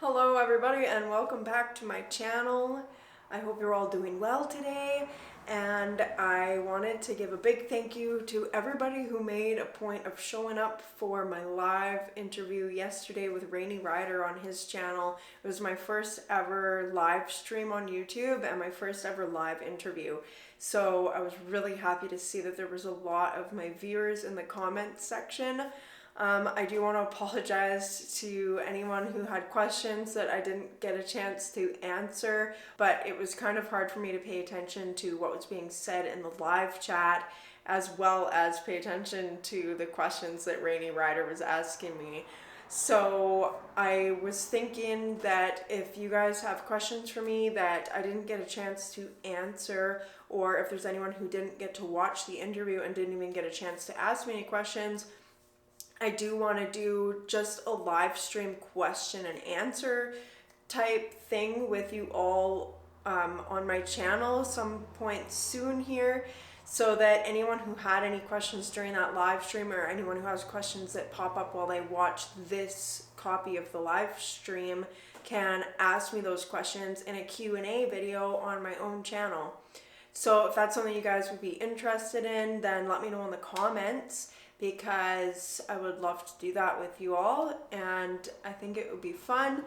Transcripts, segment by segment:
Hello everybody and welcome back to my channel. I hope you're all doing well today, and I wanted to give a big thank you to everybody who made a point of showing up for my live interview yesterday with Rainy Rider on his channel. It was my first ever live stream on YouTube and my first ever live interview. So I was really happy to see that there was a lot of my viewers in the comments section. I do want to apologize to anyone who had questions that I didn't get a chance to answer, but it was kind of hard for me to pay attention to what was being said in the live chat, as well as pay attention to the questions that Rainy Rider was asking me. So I was thinking that if you guys have questions for me that I didn't get a chance to answer, or if there's anyone who didn't get to watch the interview and didn't even get a chance to ask me any questions, I do want to do just a live stream question and answer type thing with you all on my channel some point soon here, so that anyone who had any questions during that live stream, or anyone who has questions that pop up while they watch this copy of the live stream, can ask me those questions in a Q&A video on my own channel. So if that's something you guys would be interested in, then let me know in the comments, because I would love to do that with you all, and I think it would be fun.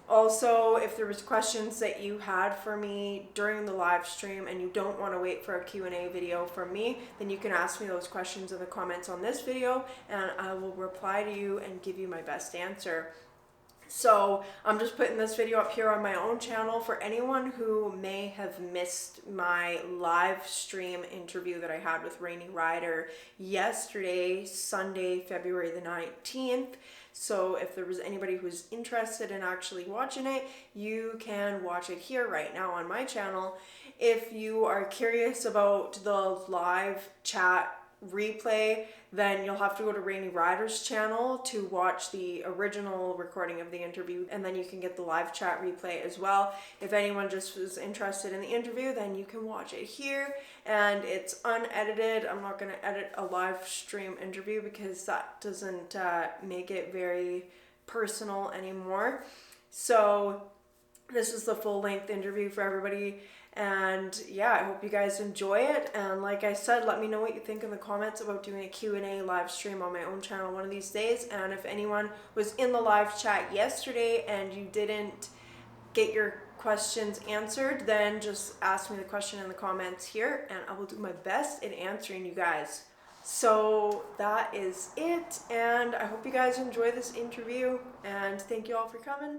Also, if there was questions that you had for me during the live stream and you don't want to wait for a Q&A video from me, then you can ask me those questions in the comments on this video and I will reply to you and give you my best answer. So I'm just putting this video up here on my own channel for anyone who may have missed my live stream interview that I had with Rainy Rider yesterday, Sunday, February the 19th. So if there was anybody who's interested in actually watching it, you can watch it here right now on my channel. If you are curious about the live chat replay, then you'll have to go to Rainy Rider's channel to watch the original recording of the interview, and then you can get the live chat replay as well. If anyone just was interested in the interview, then you can watch it here, and it's unedited. I'm not going to edit a live stream interview because that doesn't make it very personal anymore. So this is the full-length interview for everybody. And yeah, I hope you guys enjoy it. And like I said, let me know what you think in the comments about doing a Q&A live stream on my own channel one of these days. And if anyone was in the live chat yesterday and you didn't get your questions answered, then just ask me the question in the comments here and I will do my best in answering you guys. So that is it, and I hope you guys enjoy this interview, and thank you all for coming.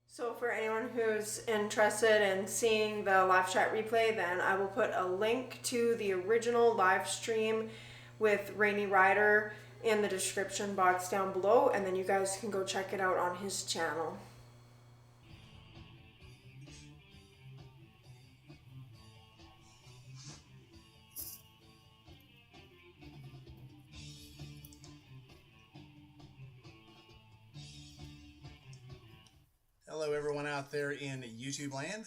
So for anyone who's interested in seeing the live chat replay, then I will put a link to the original live stream with Rainy Rider in the description box down below, and then you guys can go check it out on his channel. Hello everyone out there in YouTube land.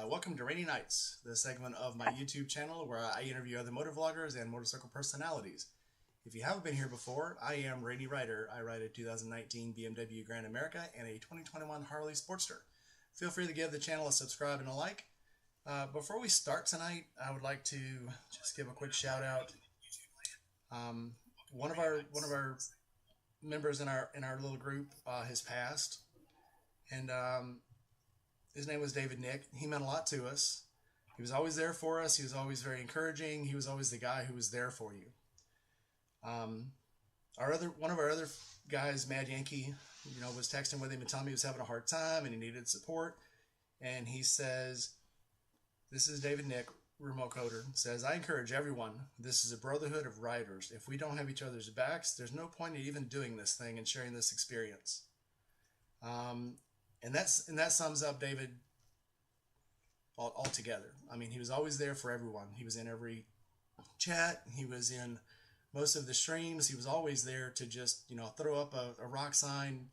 Welcome to Rainy Nights, the segment of my YouTube channel where I interview other motor vloggers and motorcycle personalities. If you haven't been here before, I am Rainy Rider. I ride a 2019 BMW Grand America and a 2021 Harley Sportster. Feel free to give the channel a subscribe and a like. Before we start tonight, I would like to just give a quick shout out. One of our members in our little group has passed. And his name was David Nick. He meant a lot to us. He was always there for us. He was always very encouraging. He was always the guy who was there for you. One of our other guys, Mad Yankee, was texting with him and telling me he was having a hard time and he needed support. And he says, "This is David Nick, remote coder, says, I encourage everyone. This is a brotherhood of riders. If we don't have each other's backs, there's no point in even doing this thing and sharing this experience." And that sums up David altogether. I mean, he was always there for everyone. He was in every chat. He was in most of the streams. He was always there to just, throw up a rock sign,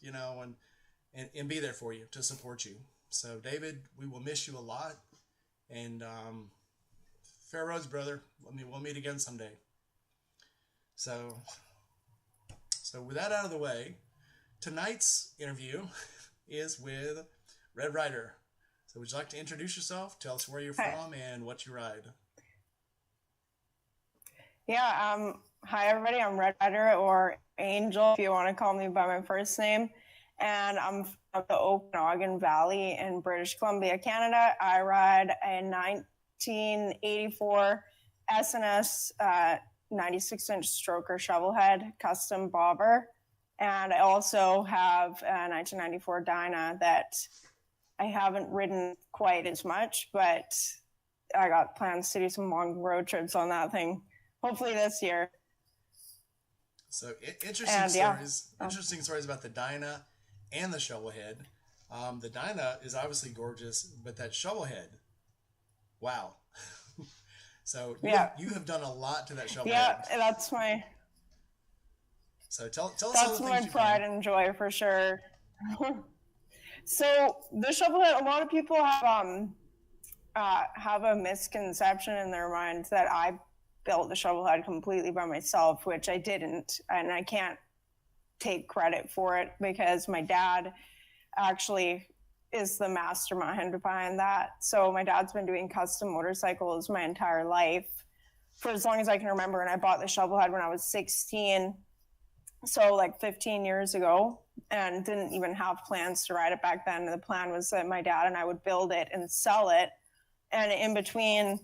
and be there for you, to support you. So David, we will miss you a lot. And Fair roads, brother. We'll meet again someday. So, so with that out of the way, tonight's interview is with Red Rider. So would you like to introduce yourself? Tell us where you're Hi. from and what you ride. Yeah, hi everybody. I'm Red Rider, or Angel if you want to call me by my first name. And I'm from the Okanagan Valley in British Columbia, Canada. I ride a 1984 S&S 96-inch stroker shovelhead custom bobber. And I also have a 1994 Dyna that I haven't ridden quite as much, but I got plans to do some long road trips on that thing, hopefully this year. So interesting stories about the Dyna and the shovelhead. The Dyna is obviously gorgeous, but that shovelhead, wow. So you have done a lot to that shovelhead. Yeah, that's my So tell us all the that's things my you've pride done. and joy for sure. So the shovelhead, a lot of people have a misconception in their mind that I built the shovelhead completely by myself, which I didn't, and I can't take credit for it because my dad actually is the mastermind behind that. So my dad's been doing custom motorcycles my entire life for as long as I can remember, and I bought the shovelhead when I was 16, so like 15 years ago, and didn't even have plans to ride it back then. The plan was that my dad and I would build it and sell it, and in between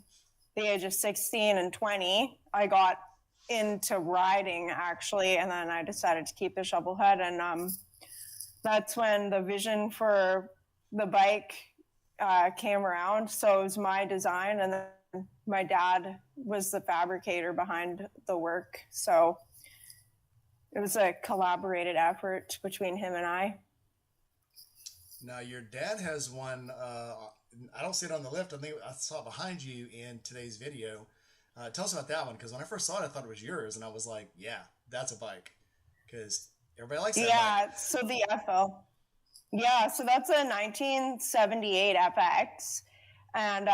the age of 16 and 20, I got into riding actually, and then I decided to keep the shovelhead, and that's when the vision for the bike came around. So it was my design, and then my dad was the fabricator behind the work. So it was a collaborated effort between him and I. Now your dad has one. I don't see it on the lift. I think I saw it behind you in today's video. Tell us about that one, because when I first saw it, I thought it was yours, and I was like, "Yeah, that's a bike," because everybody likes that bike. Yeah, so the FL. Yeah, so that's a 1978 FX, and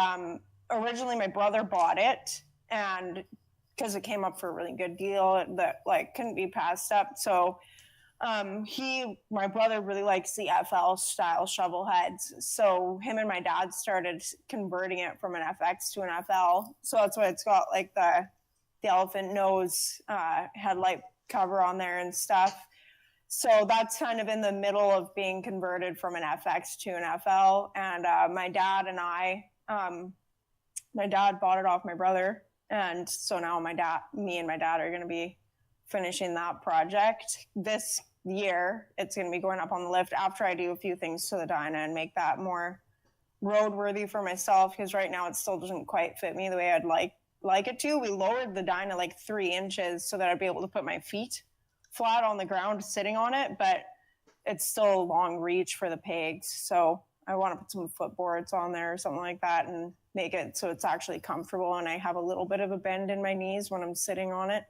originally my brother bought it, and because it came up for a really good deal that like couldn't be passed up. So my brother really likes the FL style shovel heads, so him and my dad started converting it from an FX to an FL. So that's why it's got like the elephant nose headlight cover on there and stuff. So that's kind of in the middle of being converted from an FX to an FL. And my dad and I, my dad bought it off my brother, and so now me and my dad are going to be finishing that project this year. It's going to be going up on the lift after I do a few things to the Dyna and make that more roadworthy for myself, because right now it still doesn't quite fit me the way I'd like it to. We lowered the Dyna like 3 inches so that I'd be able to put my feet flat on the ground sitting on it, but it's still a long reach for the pegs. So I want to put some footboards on there or something like that and make it so it's actually comfortable, and I have a little bit of a bend in my knees when I'm sitting on it.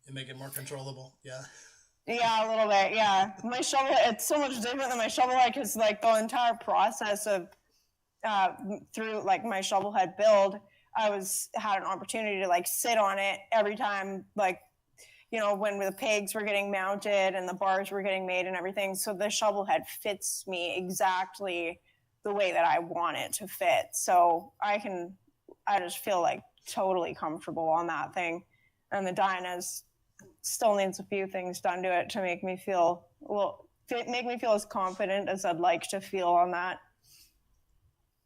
And make it more controllable. Yeah. Yeah, a little bit. Yeah, my shovel, it's so much different than my shovelhead, because like the entire process of through like my shovelhead build, I had an opportunity to like sit on it every time, like, you know, when the pegs were getting mounted and the bars were getting made and everything. So the shovelhead fits me exactly the way that I want it to fit. So I just feel like totally comfortable on that thing. And the Dyna's still needs a few things done to it to make me feel as confident as I'd like to feel on that.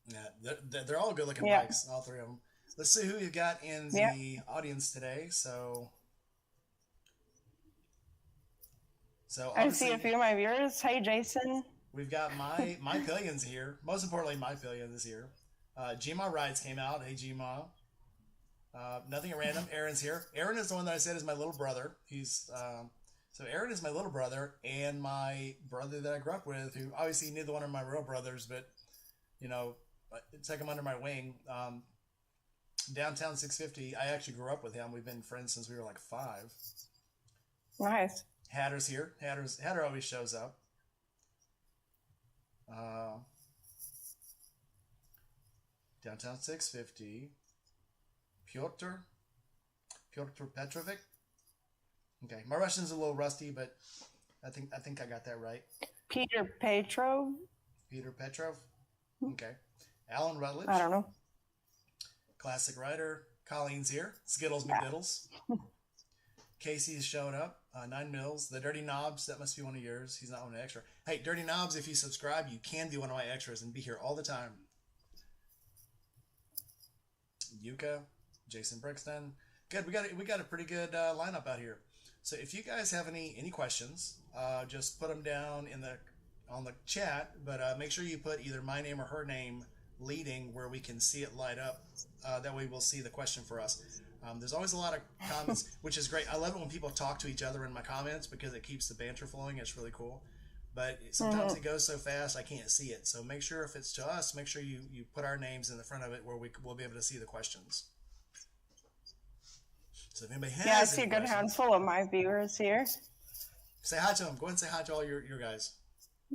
Yeah, they're all good looking bikes, all three of them. Let's see who we've got in the audience today. So I see a few of my viewers. Hey, Jason. We've got my Pillions here. Most importantly, my Pillion is here. Gma Rides came out. Hey, Gma. Nothing at random. Aaron's here. Aaron is the one that I said is my little brother. So Aaron is my little brother and my brother that I grew up with, who obviously neither one are my real brothers, but you know, take him under my wing. Downtown 650. I actually grew up with him. We've been friends since we were like 5. Nice. Hatter's here. Hatter always shows up. Downtown 650. Pyotr Petrovic. Okay, my Russian's a little rusty, but I think I got that right. Peter Petrov. Peter Petrov. Okay. Alan Rutledge. I don't know. Classic writer. Colleen's here. Skittles McDiddles. Casey's showed up. 9 Mills. The Dirty Knobs. That must be one of yours. He's not one of the extra. Hey, Dirty Knobs, if you subscribe, you can be one of my extras and be here all the time. Yuka. Jason Brixton. Good. We got a pretty good lineup out here. So if you guys have any questions, just put them down on the chat. But make sure you put either my name or her name leading where we can see it light up. That way we'll see the question for us. There's always a lot of comments, which is great. I love it when people talk to each other in my comments because it keeps the banter flowing. It's really cool. But sometimes it goes so fast I can't see it. So make sure if it's to us, make sure you put our names in the front of it where we'll be able to see the questions. So if anybody has I see a good handful of my viewers here. Say hi to them. Go ahead and say hi to all your guys.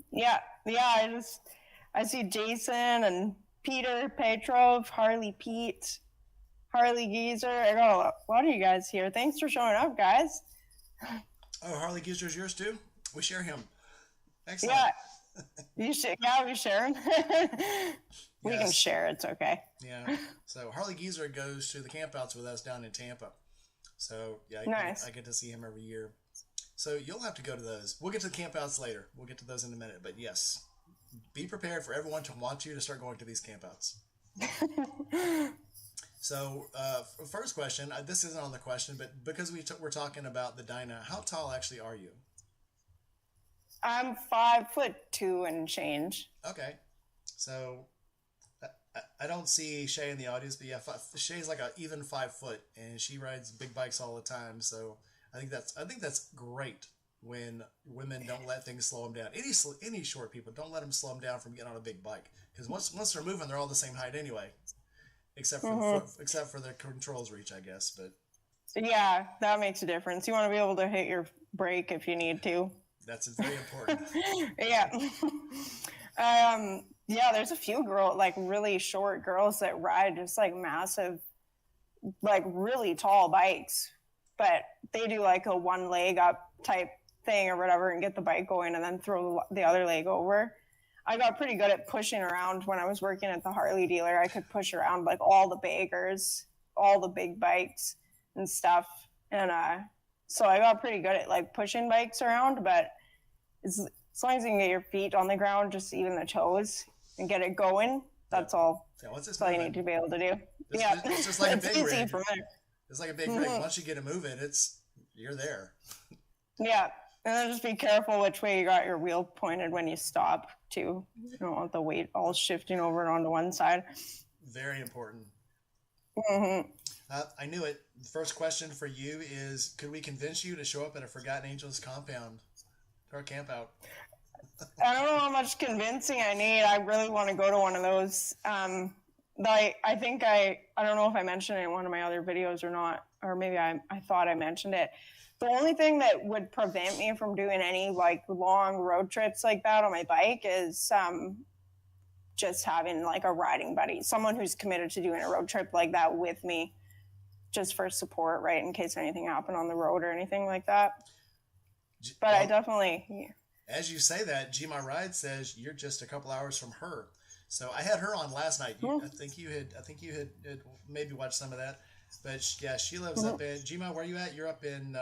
Yeah. I see Jason and Peter Petrov, Harley Pete, Harley Geezer. I got a lot of you guys here. Thanks for showing up, guys. Oh, Harley Geezer's yours too? We share him. Excellent. Yeah. We share him. We can share. It's okay. Yeah. So Harley Geezer goes to the campouts with us down in Tampa. So yeah, nice. I get to see him every year. So you'll have to go to those. We'll get to the campouts later. We'll get to those in a minute. But yes, be prepared for everyone to want you to start going to these campouts. So first question, this isn't on the question, but because we're talking about the Dyna, how tall actually are you? I'm 5'2" and change. Okay. So I don't see Shay in the audience, but yeah, Shay's like an even 5 foot, and she rides big bikes all the time. So I think that's great when women don't let things slow them down. Any short people, don't let them slow them down from getting on a big bike, because once they're moving, they're all the same height anyway, except for the controls reach, I guess. But yeah, that makes a difference. You want to be able to hit your brake if you need to. That's very important. Yeah. Yeah, there's a few really short girls that ride just like massive, like really tall bikes, but they do like a one leg up type thing or whatever and get the bike going and then throw the other leg over. I got pretty good at pushing around when I was working at the Harley dealer. I could push around like all the baggers, all the big bikes and stuff. And so I got pretty good at like pushing bikes around, but as long as you can get your feet on the ground, just even the toes, and get it going, that's all. Yeah, that's all you need to be able to do. It's just like a big rig. From there. It's like a big rig. Once you get it moving, you're there. Yeah, and then just be careful which way you got your wheel pointed when you stop too. You don't want the weight all shifting over onto one side. Very important. Mm-hmm. I knew it. The first question for you is: could we convince you to show up at a Forgotten Angels compound or camp out? I don't know how much convincing I need. I really want to go to one of those. I think I don't know if I mentioned it in one of my other videos or not, or maybe I thought I mentioned it. The only thing that would prevent me from doing any like long road trips like that on my bike is just having like a riding buddy, someone who's committed to doing a road trip like that with me, just for support, right, in case anything happened on the road or anything like that. But I definitely... Yeah. As you say that, G My Ride says you're just a couple hours from her. So I had her on last night. I think you had maybe watched some of that. But yeah, she lives up in G My. Where are you at? You're up in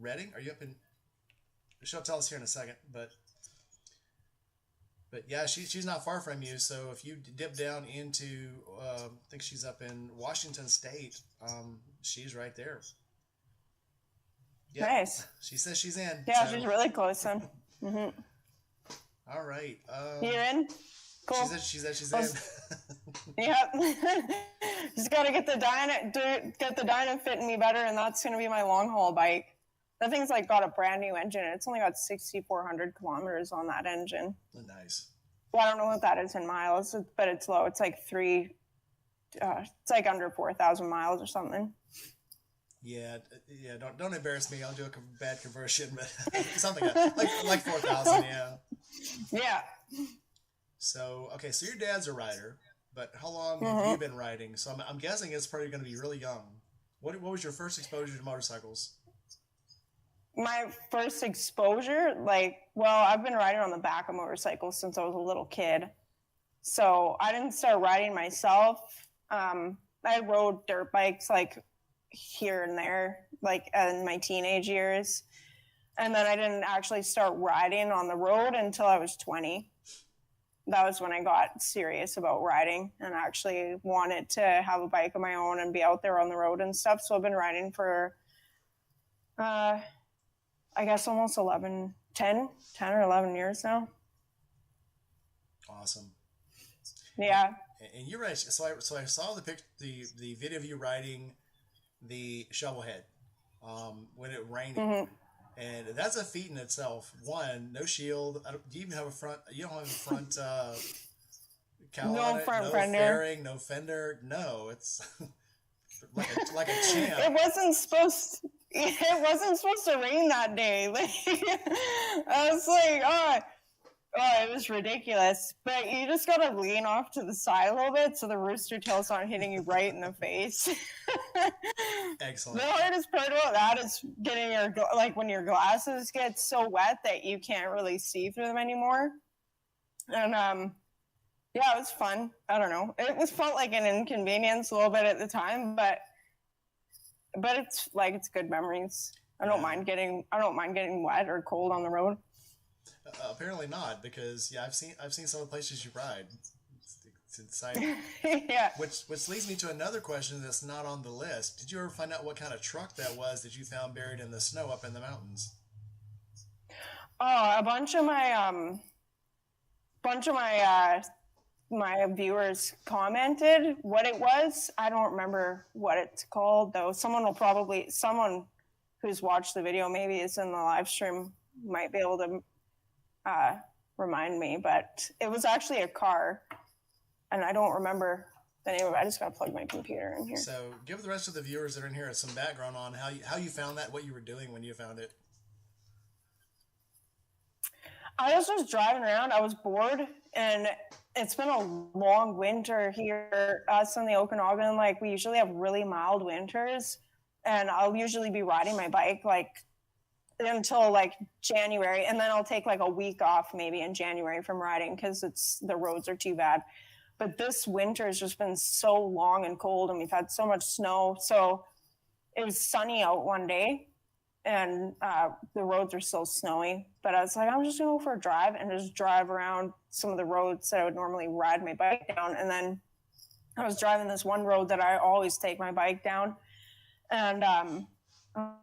Reading. Are you up in? She'll tell us here in a second. But yeah, she's not far from you. So if you dip down into, I think she's up in Washington State. She's right there. Yeah. Nice. She says she's in. Yeah, so. She's really close then. Mm-hmm. All right. You're in? Cool. She said she's in. Yep. Just got to get the Dyna fitting me better, and that's going to be my long haul bike. That thing's like got a brand new engine. It's only got 6,400 kilometers on that engine. Nice. Well, I don't know what that is in miles, but it's low. It's like it's like under 4,000 miles or something. Yeah. Don't embarrass me. I'll do a bad conversion, but something like 4,000. Yeah. Yeah. So okay, so your dad's a rider, but how long have you been riding? So I'm guessing it's probably going to be really young. What was your first exposure to motorcycles? My first exposure, like, well, I've been riding on the back of motorcycles since I was a little kid. So I didn't start riding myself. I rode dirt bikes like here and there, like in my teenage years. And then I didn't actually start riding on the road until I was 20. That was when I got serious about riding and actually wanted to have a bike of my own and be out there on the road and stuff. So I've been riding for, I guess, almost 10 or 11 years now. Awesome. Yeah. And you're right. So I saw the video of you riding the shovel head when it rained. And that's a feat in itself. One, no shield. Do you even have a front? You don't have a front cowl No on it? front No fender. fairing, no fender. No, it's like a champ. It wasn't supposed to rain that day. Like, I was like, oh, it was ridiculous. But you just gotta lean off to the side a little bit so the rooster tail's not hitting you right in the face. Excellent. The hardest part about that is getting when your glasses get so wet that you can't really see through them anymore. And yeah, it was fun. I don't know. Felt like an inconvenience a little bit at the time, but it's good memories. I don't mind getting wet or cold on the road. Apparently not, because I've seen some of the places you ride. It's exciting. Yeah. Which leads me to another question that's not on the list. Did you ever find out what kind of truck that was that you found buried in the snow up in the mountains? Oh, a bunch of my my viewers commented what it was. I don't remember what it's called though. Someone who's watched the video, maybe it's in the live stream, might be able to remind me, but it was actually a car, and I don't remember the name of it. I just got to plug my computer in here. So give the rest of the viewers that are in here some background on how you found that, what you were doing when you found it. I was just driving around. I was bored, and it's been a long winter here. Us in the Okanagan, like, we usually have really mild winters, and I'll usually be riding my bike like until like January, and then I'll take like a week off maybe in January from riding because the roads are too bad. But this winter has just been so long and cold, and we've had so much snow. So it was sunny out one day, and the roads are still snowy. But I was like, I'm just gonna go for a drive and just drive around some of the roads that I would normally ride my bike down. And then I was driving this one road that I always take my bike down, and I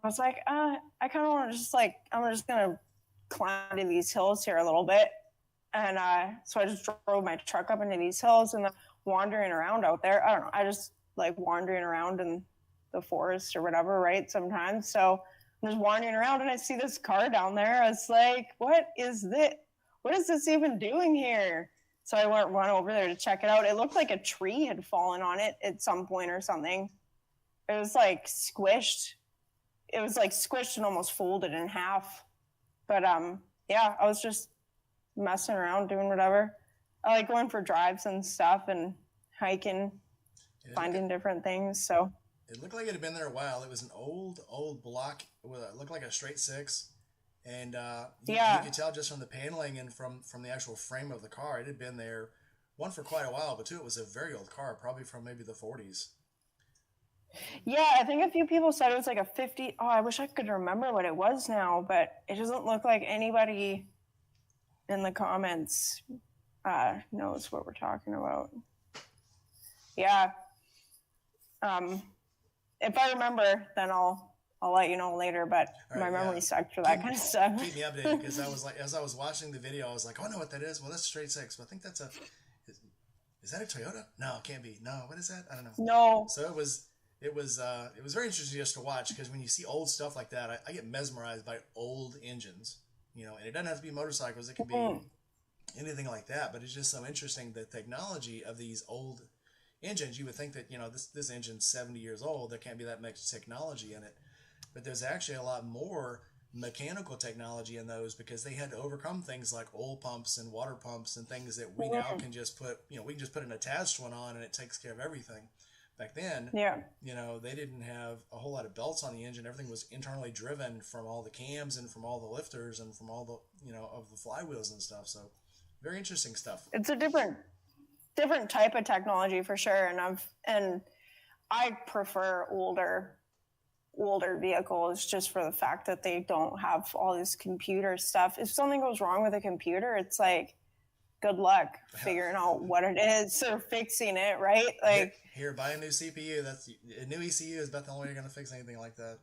was like, I kind of want to I'm just going to climb into these hills here a little bit. And so I just drove my truck up into these hills and wandering around out there. I don't know. I just like wandering around in the forest or whatever, right? Sometimes. So I'm just wandering around and I see this car down there. I was like, what is this? What is this even doing here? So I went over there to check it out. It looked like a tree had fallen on it at some point or something. It was like squished. It was like squished and almost folded in half. But yeah, I was just messing around, doing whatever. I like going for drives and stuff and hiking, finding different things. So it looked like it had been there a while. It was an old block with it looked like a straight six, and you could tell just from the paneling and from the actual frame of the car, it had been there, one, for quite a while, but two, it was a very old car, probably from maybe the 40s. Yeah, I think a few people said it was like a 50. Oh, I wish I could remember what it was now, but it doesn't look like anybody in the comments knows what we're talking about. Yeah. If I remember, then I'll let you know later, but my memory sucked for that kind of stuff. Keep me updated, because I was like, as I was watching the video, I was like, oh, I know what that is. Well, that's a straight six, but I think that's is that a Toyota? No, it can't be. No, what is that? I don't know. No. So it was very interesting just to watch, because when you see old stuff like that, I get mesmerized by old engines, and it doesn't have to be motorcycles. It could be anything like that, but it's just so interesting, the technology of these old engines. You would think that, this engine's 70 years old, there can't be that much technology in it, but there's actually a lot more mechanical technology in those because they had to overcome things like oil pumps and water pumps and things that we now can just put, we can just put an attached one on and it takes care of everything. Back then, Yeah. they didn't have a whole lot of belts on the engine. Everything was internally driven from all the cams and from all the lifters and from all the, of the flywheels and stuff. So very interesting stuff. It's a different type of technology for sure. And I prefer older vehicles just for the fact that they don't have all this computer stuff. If something goes wrong with a computer, it's like, good luck figuring out what it is or fixing it, right? Like, here, buy a new CPU. That's a new ECU is about the only way you're going to fix anything like that.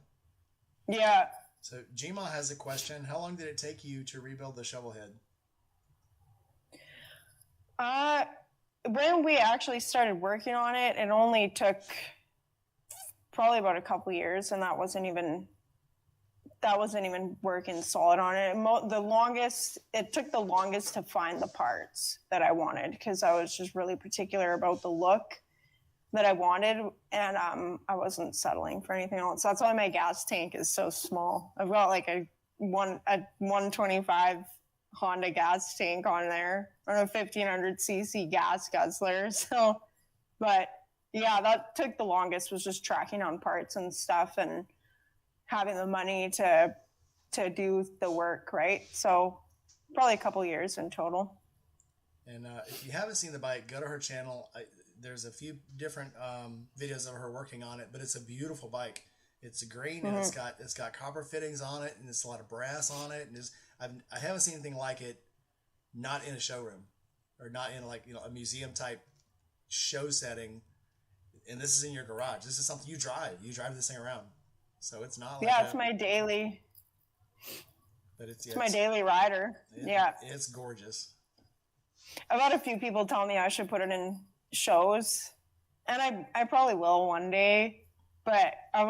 Yeah. So Gma has a question. How long did it take you to rebuild the shovel head? When we actually started working on it, it only took probably about a couple years, and that wasn't even working solid on it. It took the longest to find the parts that I wanted because I was just really particular about the look that I wanted, and I wasn't settling for anything else. That's why my gas tank is so small. I've got like a 125 Honda gas tank on there on a 1500cc gas guzzler. So, but yeah, that took the longest, was just tracking on parts and stuff and having the money to do the work, right? So probably a couple years in total. And if you haven't seen the bike, go to her channel. There's a few different videos of her working on it, but it's a beautiful bike. It's green and it's got copper fittings on it, and it's a lot of brass on it, and I haven't seen anything like it, not in a showroom or not in like a museum type show setting. And this is in your garage. This is something you drive. You drive this thing around. So it's not like it's my daily. But it's my daily rider. It's gorgeous. I've had a few people tell me I should put it in shows, and I probably will one day. But I've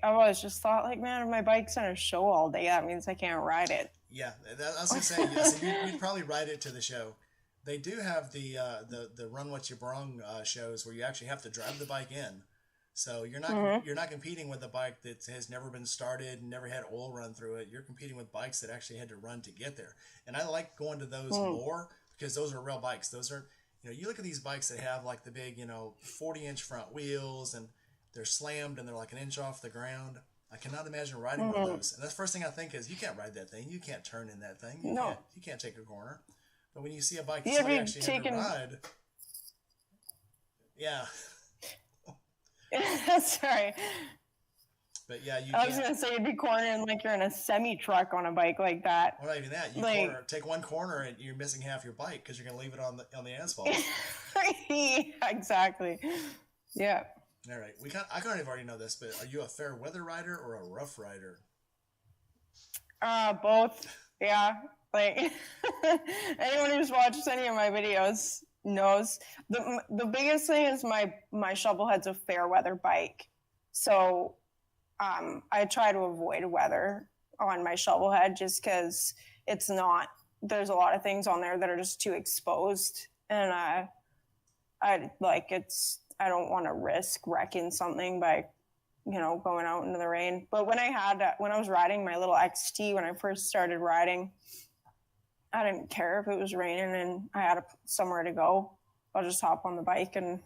always just thought, like, man, if my bike's in a show all day, that means I can't ride it. Yeah, I was gonna say, yes, you'd probably ride it to the show. They do have the Run What You Brung shows where you actually have to drive the bike in. So you're not competing with a bike that has never been started, never had oil run through it. You're competing with bikes that actually had to run to get there. And I like going to those more because those are real bikes. Those are, you look at these bikes that have like the big, 40-inch front wheels and they're slammed and they're like an inch off the ground. I cannot imagine riding one of those. And that's the first thing I think is, you can't ride that thing. You can't turn in that thing. You can't take a corner. But when you see a bike that somebody actually had to ride, yeah. Sorry. But yeah, I was going to say, you'd be cornering like you're in a semi-truck on a bike like that. Well, not even that. You take one corner and you're missing half your bike because you're going to leave it on the asphalt. Yeah, exactly. Yeah. All right. I kind of already know this, but are you a fair weather rider or a rough rider? Both. Yeah. Like, anyone who's watched any of my videos knows the biggest thing is my shovel head's a fair weather bike. So I try to avoid weather on my shovel head just because there's a lot of things on there that are just too exposed, and I don't want to risk wrecking something by going out into the rain. But when I was riding my little XT, when I first started riding, I didn't care if it was raining and I had somewhere to go. I'll just hop on the bike and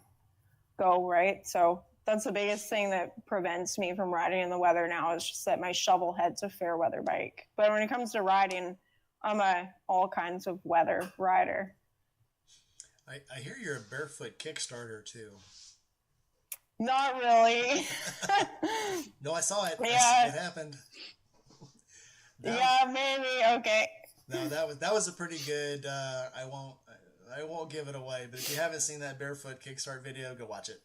go, right? So that's the biggest thing that prevents me from riding in the weather now, is just that my shovel head's a fair weather bike. But when it comes to riding, I'm a all kinds of weather rider. I hear you're a barefoot Kickstarter too. Not really. No, I saw it. Yeah. It happened. Yeah, maybe. Okay. No, that was a pretty good. I won't give it away, but if you haven't seen that barefoot Kickstart video, go watch it.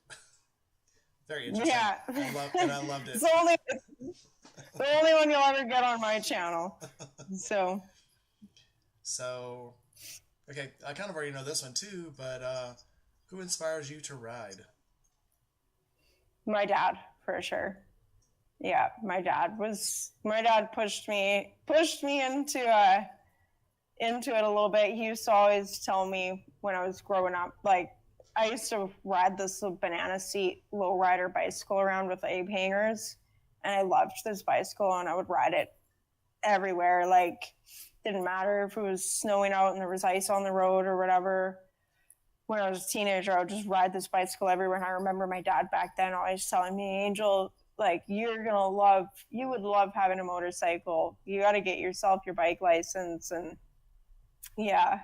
Very interesting. Yeah, I loved it. It's the only one you'll ever get on my channel. So, okay, I kind of already know this one too, but who inspires you to ride? My dad, for sure. Yeah, my dad pushed me into it a little bit. He used to always tell me when I was growing up, like, I used to ride this little banana seat lowrider bicycle around with Abe hangers, and I loved this bicycle, and I would ride it everywhere. Like, didn't matter if it was snowing out and there was ice on the road or whatever. When I was a teenager, I would just ride this bicycle everywhere. And I remember my dad back then always telling me, Angel, like, you would love having a motorcycle. You got to get yourself your bike license. And yeah,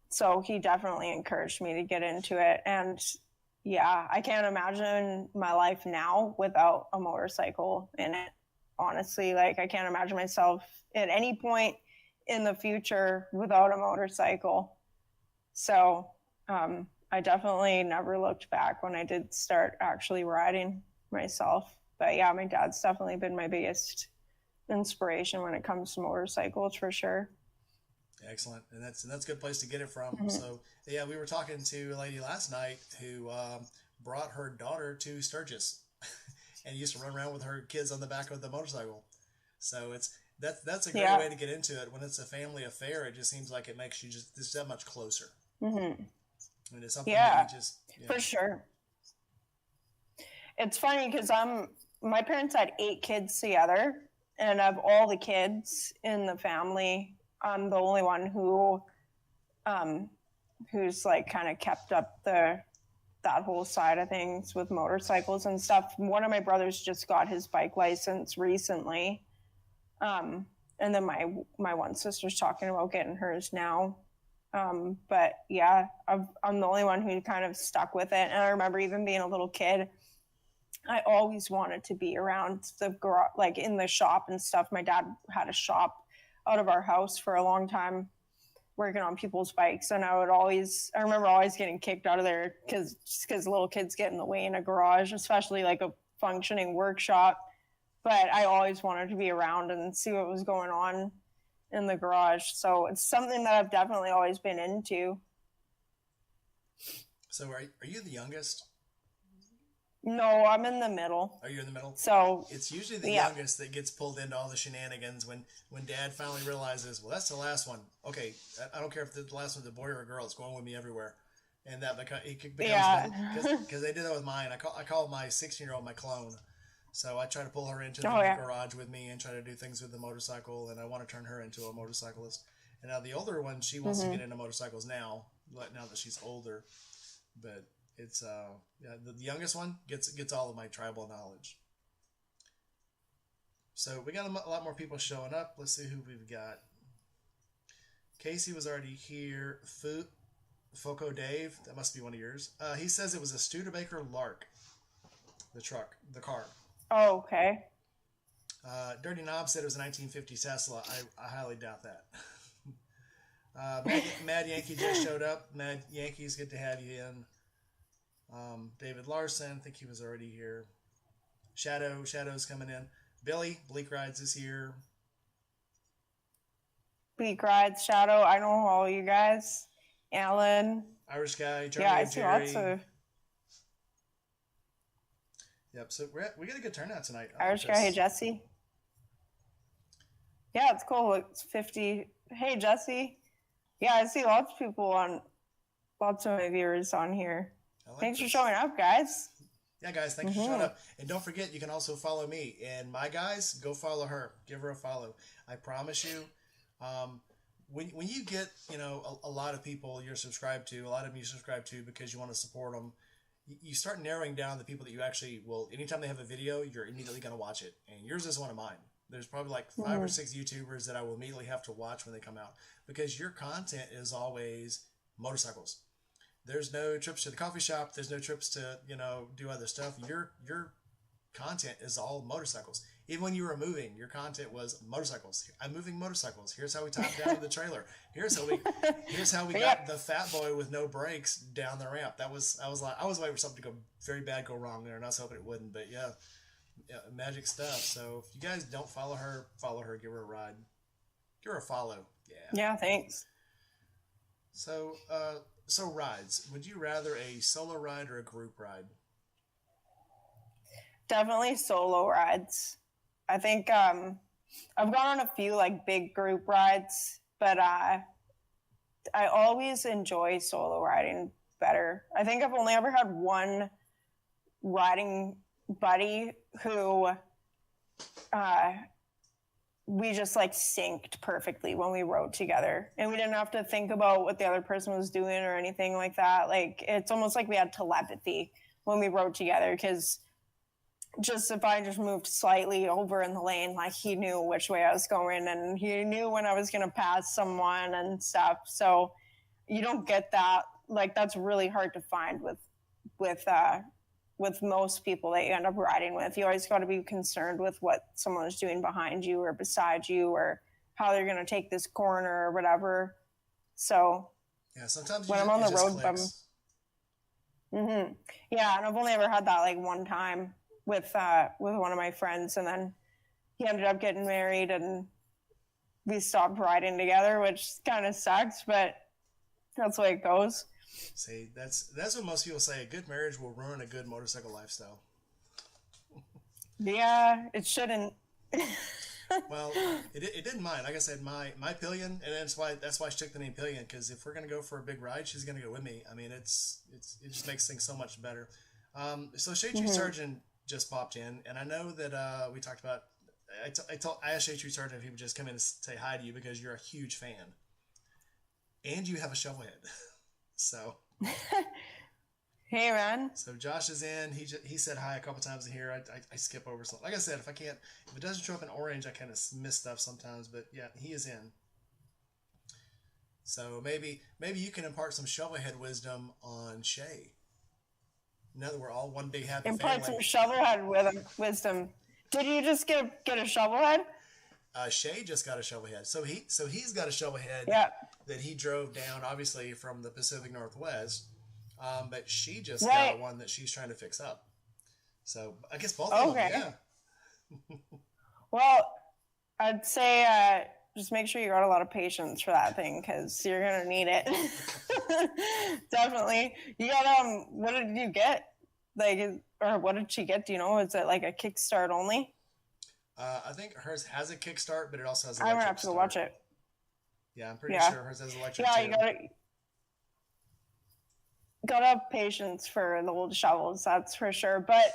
so he definitely encouraged me to get into it. And yeah, I can't imagine my life now without a motorcycle in it. Honestly, like, I can't imagine myself at any point in the future without a motorcycle. So I definitely never looked back when I did start actually riding myself. But yeah, my dad's definitely been my biggest inspiration when it comes to motorcycles, for sure. Excellent, and that's a good place to get it from. Mm-hmm. So yeah, we were talking to a lady last night who brought her daughter to Sturgis and used to run around with her kids on the back of the motorcycle. So that's a great way to get into it. When it's a family affair, it just seems like it makes you just that much closer. Mm-hmm. I mean, it's something that you just for sure. It's funny because my parents had 8 kids together, and of all the kids in the family, I'm the only one who's like kind of kept up that whole side of things with motorcycles and stuff. One of my brothers just got his bike license recently, and then my one sister's talking about getting hers now. But yeah, I'm the only one who kind of stuck with it. And I remember even being a little kid, I always wanted to be around the garage, like in the shop and stuff. My dad had a shop out of our house for a long time, working on people's bikes. And I remember always getting kicked out of there because little kids get in the way in a garage, especially like a functioning workshop. But I always wanted to be around and see what was going on in the garage. So it's something that I've definitely always been into. So are you the youngest? No, I'm in the middle. Are you in the middle? So it's usually the youngest that gets pulled into all the shenanigans when dad finally realizes, well, that's the last one. Okay, I don't care if the last one's a boy or a girl, it's going with me everywhere. And that becomes because they did that with mine. I call my 16-year-old my clone. So I try to pull her into the garage with me and try to do things with the motorcycle, and I want to turn her into a motorcyclist. And now the older one, she wants to get into motorcycles now that she's older. But it's the youngest one gets all of my tribal knowledge. So we got a lot more people showing up. Let's see who we've got. Casey was already here. Foco Dave, that must be one of yours. He says it was a Studebaker Lark. The car. Oh, okay. Dirty Knob said it was a 1950 Tesla. I highly doubt that. Mad Yankee just showed up. Mad Yankee's good to have you in. David Larson, I think he was already here. Shadow's coming in. Billy, Bleak Rides is here. Bleak Rides, Shadow, I know all you guys. Alan. Irish Guy, Charlie, I and see Jerry. lots of... Yep, so we got a good turnout tonight. Irish Guy, hey, Jesse. Yeah, it's cool. It's 50. Hey, Jesse. Yeah, I see lots of lots of my viewers on here. Thanks for showing up, guys. Yeah, guys, thanks for showing up. And don't forget, you can also follow me. And my guys, go follow her. Give her a follow. I promise you, when you get, a lot of people you're subscribed to, a lot of them you subscribe to because you want to support them, you start narrowing down the people that you actually will. Anytime they have a video, you're immediately going to watch it. And yours is one of mine. There's probably like 5 or 6 YouTubers that I will immediately have to watch when they come out because your content is always motorcycles. There's no trips to the coffee shop. There's no trips to, do other stuff. Your content is all motorcycles. Even when you were moving, your content was motorcycles. I'm moving motorcycles. Here's how we tied down the trailer. Here's how we got the fat boy with no brakes down the ramp. I was waiting for something to go wrong there, and I was hoping it wouldn't. But yeah, magic stuff. So if you guys don't follow her, give her a ride. Give her a follow. Yeah. Yeah, thanks. So rides. Would you rather a solo ride or a group ride? Definitely solo rides. I think I've gone on a few like big group rides, but I always enjoy solo riding better. I think I've only ever had one riding buddy who we just like synced perfectly when we rode together, and we didn't have to think about what the other person was doing or anything like that. Like, it's almost like we had telepathy when we rode together, because just if I just moved slightly over in the lane, like, he knew which way I was going, and he knew when I was going to pass someone and stuff. So you don't get that. Like, that's really hard to find with most people that you end up riding with. You always got to be concerned with what someone is doing behind you or beside you, or how they're going to take this corner or whatever. So Yeah, sometimes when I'm on the road, yeah, and I've only ever had that like one time with one of my friends, and then he ended up getting married, and we stopped riding together, which kind of sucks, but that's the way it goes. See, that's what most people say. A good marriage will ruin a good motorcycle lifestyle. Yeah, it shouldn't. Well, it didn't mind. Like I said, my pillion, and that's why she took the name Pillion, because if we're gonna go for a big ride, she's gonna go with me. I mean, it just makes things so much better. So Shade Tree Surgeon just popped in, and I know that we talked about. I asked Shade Tree Surgeon if he would just come in and say hi to you, because you're a huge fan, and you have a shovel head. So. Hey, man. So Josh is in. He said hi a couple times in here. I skip over something. Like I said, if it doesn't show up in orange, I kind of miss stuff sometimes. But yeah, he is in. So maybe you can impart some shovelhead wisdom on Shay. Now that we're all one big happy family. Impart some shovelhead wisdom. Did you just get a shovelhead? Shay just got a shovelhead. So he's got a shovelhead that he drove down, obviously from the Pacific Northwest. But she just got one that she's trying to fix up. So I guess both of them, yeah. Well, I'd say just make sure you got a lot of patience for that thing, because you're gonna need it. Definitely. You got what did you get? Like, or what did she get? Do you know? Is it like a kickstart only? I think hers has a kickstart, but it also has electric. I'm gonna have to go watch it. Yeah, I'm pretty sure hers has electric. Yeah, too. you gotta have patience for the old shovels, that's for sure. But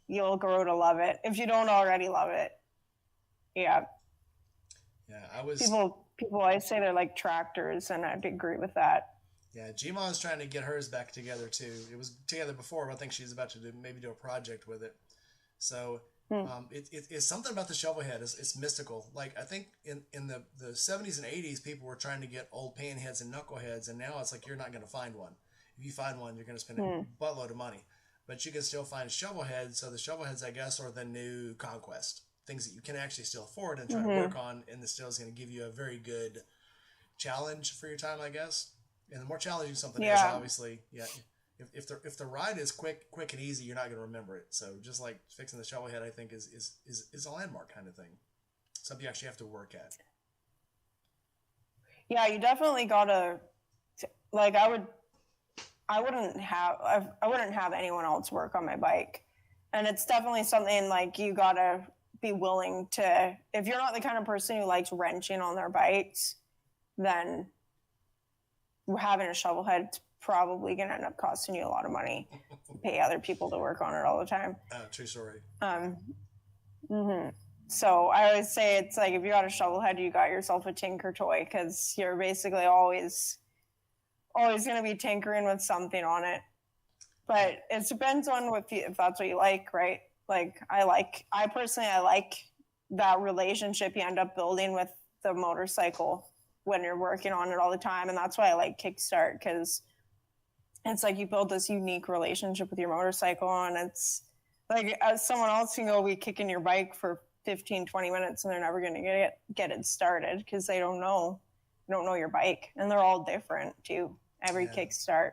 you'll grow to love it if you don't already love it. Yeah. Yeah, I was. People always say they're like tractors, and I'd agree with that. Yeah, Gma is trying to get hers back together too. It was together before, but I think she's about to do a project with it. So it's something about the shovelhead. It's mystical. Like, I think in the 70s and 80s, people were trying to get old panheads and knuckleheads, and now it's like you're not going to find one. If you find one, you're going to spend a buttload of money. But you can still find shovelheads. So the shovelheads, I guess, are the new conquest. Things that you can actually still afford and try to work on, and this still is going to give you a very good challenge for your time, I guess. And the more challenging something is, obviously, if the ride is quick and easy, you're not going to remember it. So just like fixing the shovelhead, I think is a landmark kind of thing. Something you actually have to work at. Yeah, you definitely gotta. Like, I wouldn't have anyone else work on my bike, and it's definitely something like you gotta be willing to. If you're not the kind of person who likes wrenching on their bikes, then having a shovel head is probably going to end up costing you a lot of money. Pay other people to work on it all the time. True story. So I always say it's like, if you got a shovel head, you got yourself a tinker toy, because you're basically always going to be tinkering with something on it. But it depends on if that's what you like, right? Like, I personally like that relationship you end up building with the motorcycle when you're working on it all the time. And that's why I like Kickstart, because it's like you build this unique relationship with your motorcycle, and it's like, as someone else can go be kicking your bike for 15, 20 minutes and they're never going to get it started, because they don't know your bike, and they're all different too. Every Kickstart.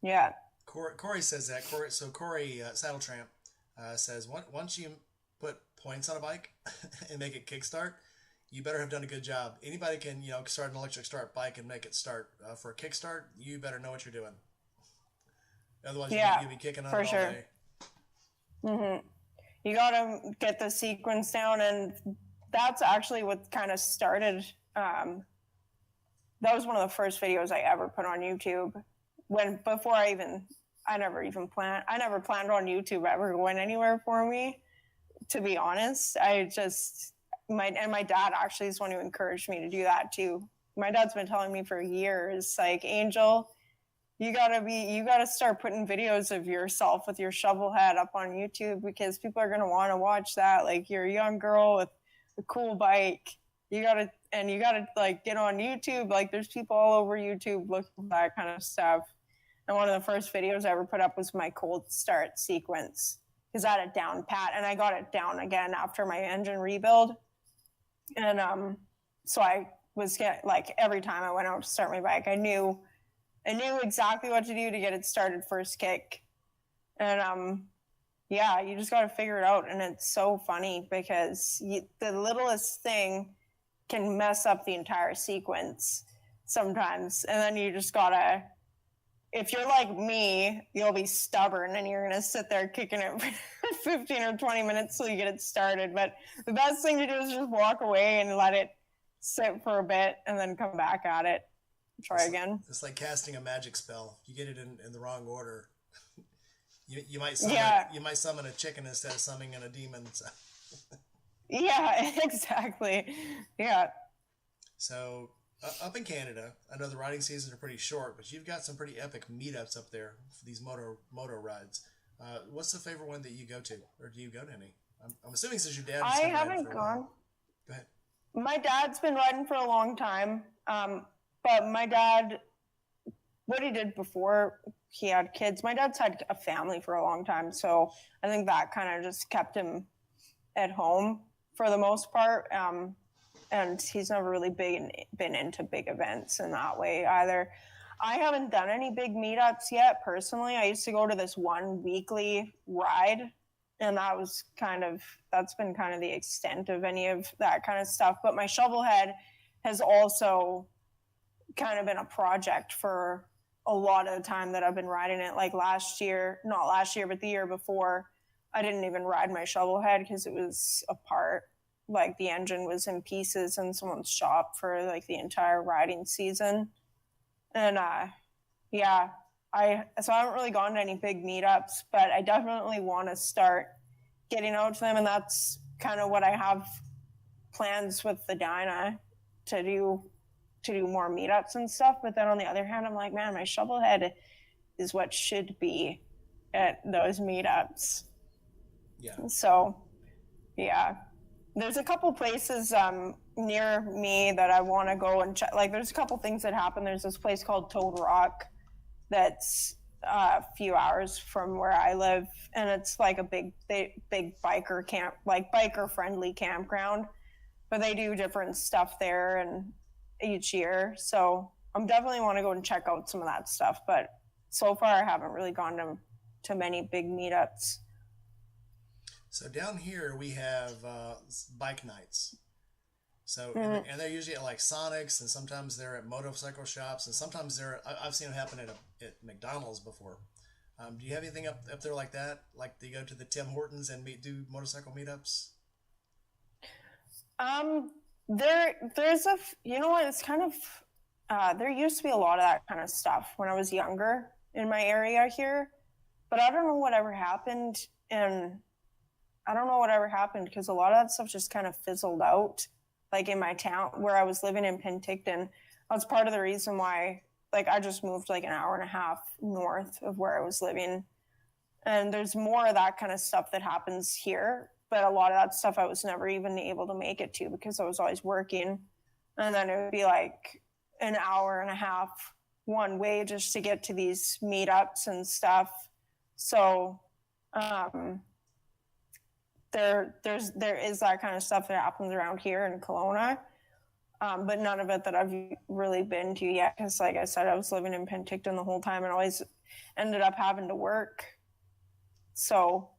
Yeah. Corey says that. Corey Saddle Tramp says, once you put points on a bike and make it kickstart, you better have done a good job. Anybody can, start an electric start bike and make it start. For a kickstart, you better know what you're doing. Otherwise, you'll be kicking on it all day. Mm-hmm. You got to get the sequence down, and that's actually what kind of started. That was one of the first videos I ever put on YouTube. I never planned on YouTube ever going anywhere for me, to be honest. my dad actually is one who encouraged me to do that too. My dad's been telling me for years, like, Angel, you gotta start putting videos of yourself with your shovel head up on YouTube, because people are gonna want to watch that. Like, you're a young girl with a cool bike. You gotta like get on YouTube. Like, there's people all over YouTube looking for that kind of stuff. And one of the first videos I ever put up was my cold start sequence, because I had it down pat, and I got it down again after my engine rebuild. And so I was like, every time I went out to start my bike, I knew exactly what to do to get it started first kick. And yeah, you just got to figure it out. And it's so funny because the littlest thing can mess up the entire sequence sometimes. And then you just got to, if you're like me, you'll be stubborn and you're going to sit there kicking it for 15 or 20 minutes till you get it started. But the best thing to do is just walk away and let it sit for a bit and then come back at it. Try again. It's like casting a magic spell. You get it in the wrong order. You might summon a chicken instead of summoning a demon. So. Yeah, exactly. Yeah. So up in Canada, I know the riding seasons are pretty short, but you've got some pretty epic meetups up there for these moto rides. What's the favorite one that you go to, or do you go to any? I'm assuming since your dad. I haven't gone. Go ahead. My dad's been riding for a long time, but my dad, what he did before he had kids, my dad's had a family for a long time, so I think that kind of just kept him at home for the most part. And he's never really been into big events in that way either. I haven't done any big meetups yet personally. I used to go to this one weekly ride, and that's been kind of the extent of any of that kind of stuff. But my shovel head has also kind of been a project for a lot of the time that I've been riding it. Like not last year, but the year before, I didn't even ride my shovel head because it was apart. Like, the engine was in pieces in someone's shop for like the entire riding season. And yeah, I haven't really gone to any big meetups, but I definitely want to start getting out to them. And that's kind of what I have plans with the Dyna to do more meetups and stuff. But then on the other hand, I'm like, man, my shovel head is what should be at those meetups. Yeah. So yeah, there's a couple places near me that I want to go and check. Like, there's a couple things that happen. There's this place called Toad Rock that's a few hours from where I live, and it's like a big biker camp, like biker friendly campground, but they do different stuff there and each year. So I'm definitely want to go and check out some of that stuff, but so far I haven't really gone to many big meetups. So down here we have bike nights. So and they're usually at like Sonic's, and sometimes they're at motorcycle shops, and sometimes I've seen them happen at McDonald's before. Do you have anything up there like that? Like, do you go to the Tim Hortons and do motorcycle meetups? There's you know what? It's kind of there used to be a lot of that kind of stuff when I was younger in my area here, but I don't know whatever happened, because a lot of that stuff just kind of fizzled out. Like, in my town where I was living in Penticton, that's part of the reason why, like, I just moved like an hour and a half north of where I was living. And there's more of that kind of stuff that happens here. But a lot of that stuff I was never even able to make it to because I was always working. And then it would be like an hour and a half one way just to get to these meetups and stuff. So there is that kind of stuff that happens around here in Kelowna, but none of it that I've really been to yet, because like I said, I was living in Penticton the whole time and always ended up having to work. So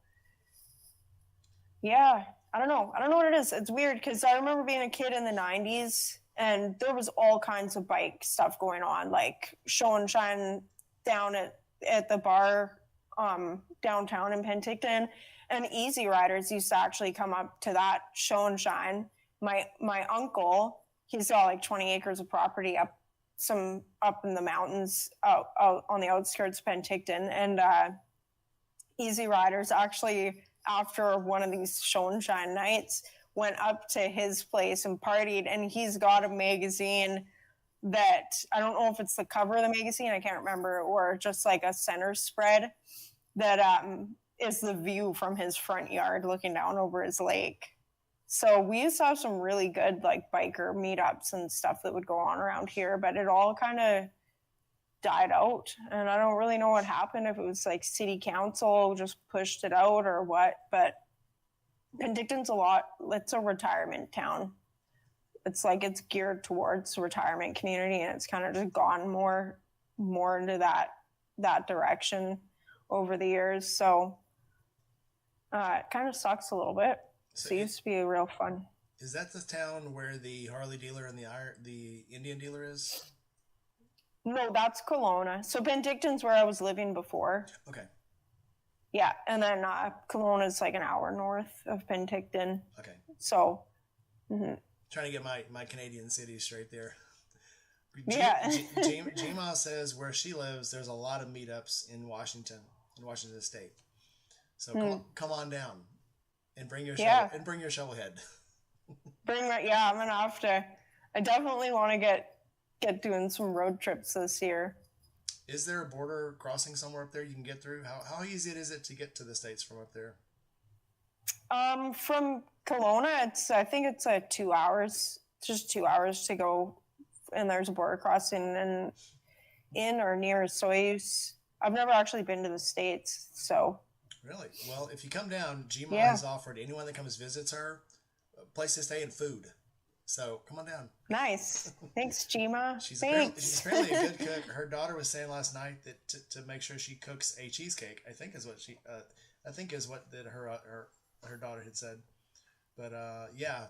yeah, I don't know what it is. It's weird because I remember being a kid in the 90s and there was all kinds of bike stuff going on, like show and shine down at the bar downtown in Penticton. And easy riders used to actually come up to that show and shine. My uncle, he's got like 20 acres of property up in the mountains out on the outskirts of Penticton. And easy riders actually, after one of these show and shine nights, went up to his place and partied, and he's got a magazine that I don't know if it's the cover of the magazine, I can't remember, or just like a center spread that is the view from his front yard looking down over his lake. So we used to have some really good like biker meetups and stuff that would go on around here, but it all kind of died out, and I don't really know what happened, if it was like city council just pushed it out or what. But Penticton's it's a retirement town. It's like it's geared towards the retirement community, and it's kind of just gone more into that direction over the years. So it kind of sucks a little bit. So it used to be real fun. Is that the town where the Harley dealer and the Indian dealer is? No, that's Kelowna. So Penticton's where I was living before. Okay. Yeah, and then Kelowna is like an hour north of Penticton. Okay. So. Trying to get my Canadian cities straight there. Yeah. Gma says where she lives, there's a lot of meetups in Washington State. So come on down and bring your shovel head. I'm gonna have to. I definitely want to get doing some road trips this year. Is there a border crossing somewhere up there you can get through? How easy is it to get to the States from up there? From Kelowna, I think it's 2 hours. It's just 2 hours to go, and there's a border crossing in or near Soyuz. I've never actually been to the States, so. Really? Well, if you come down, Gma has offered anyone that comes visits her a place to stay and food. So come on down. Nice. Thanks, Gma. She's apparently a good cook. Her daughter was saying last night that to make sure she cooks a cheesecake. I think is what her daughter had said. But yeah,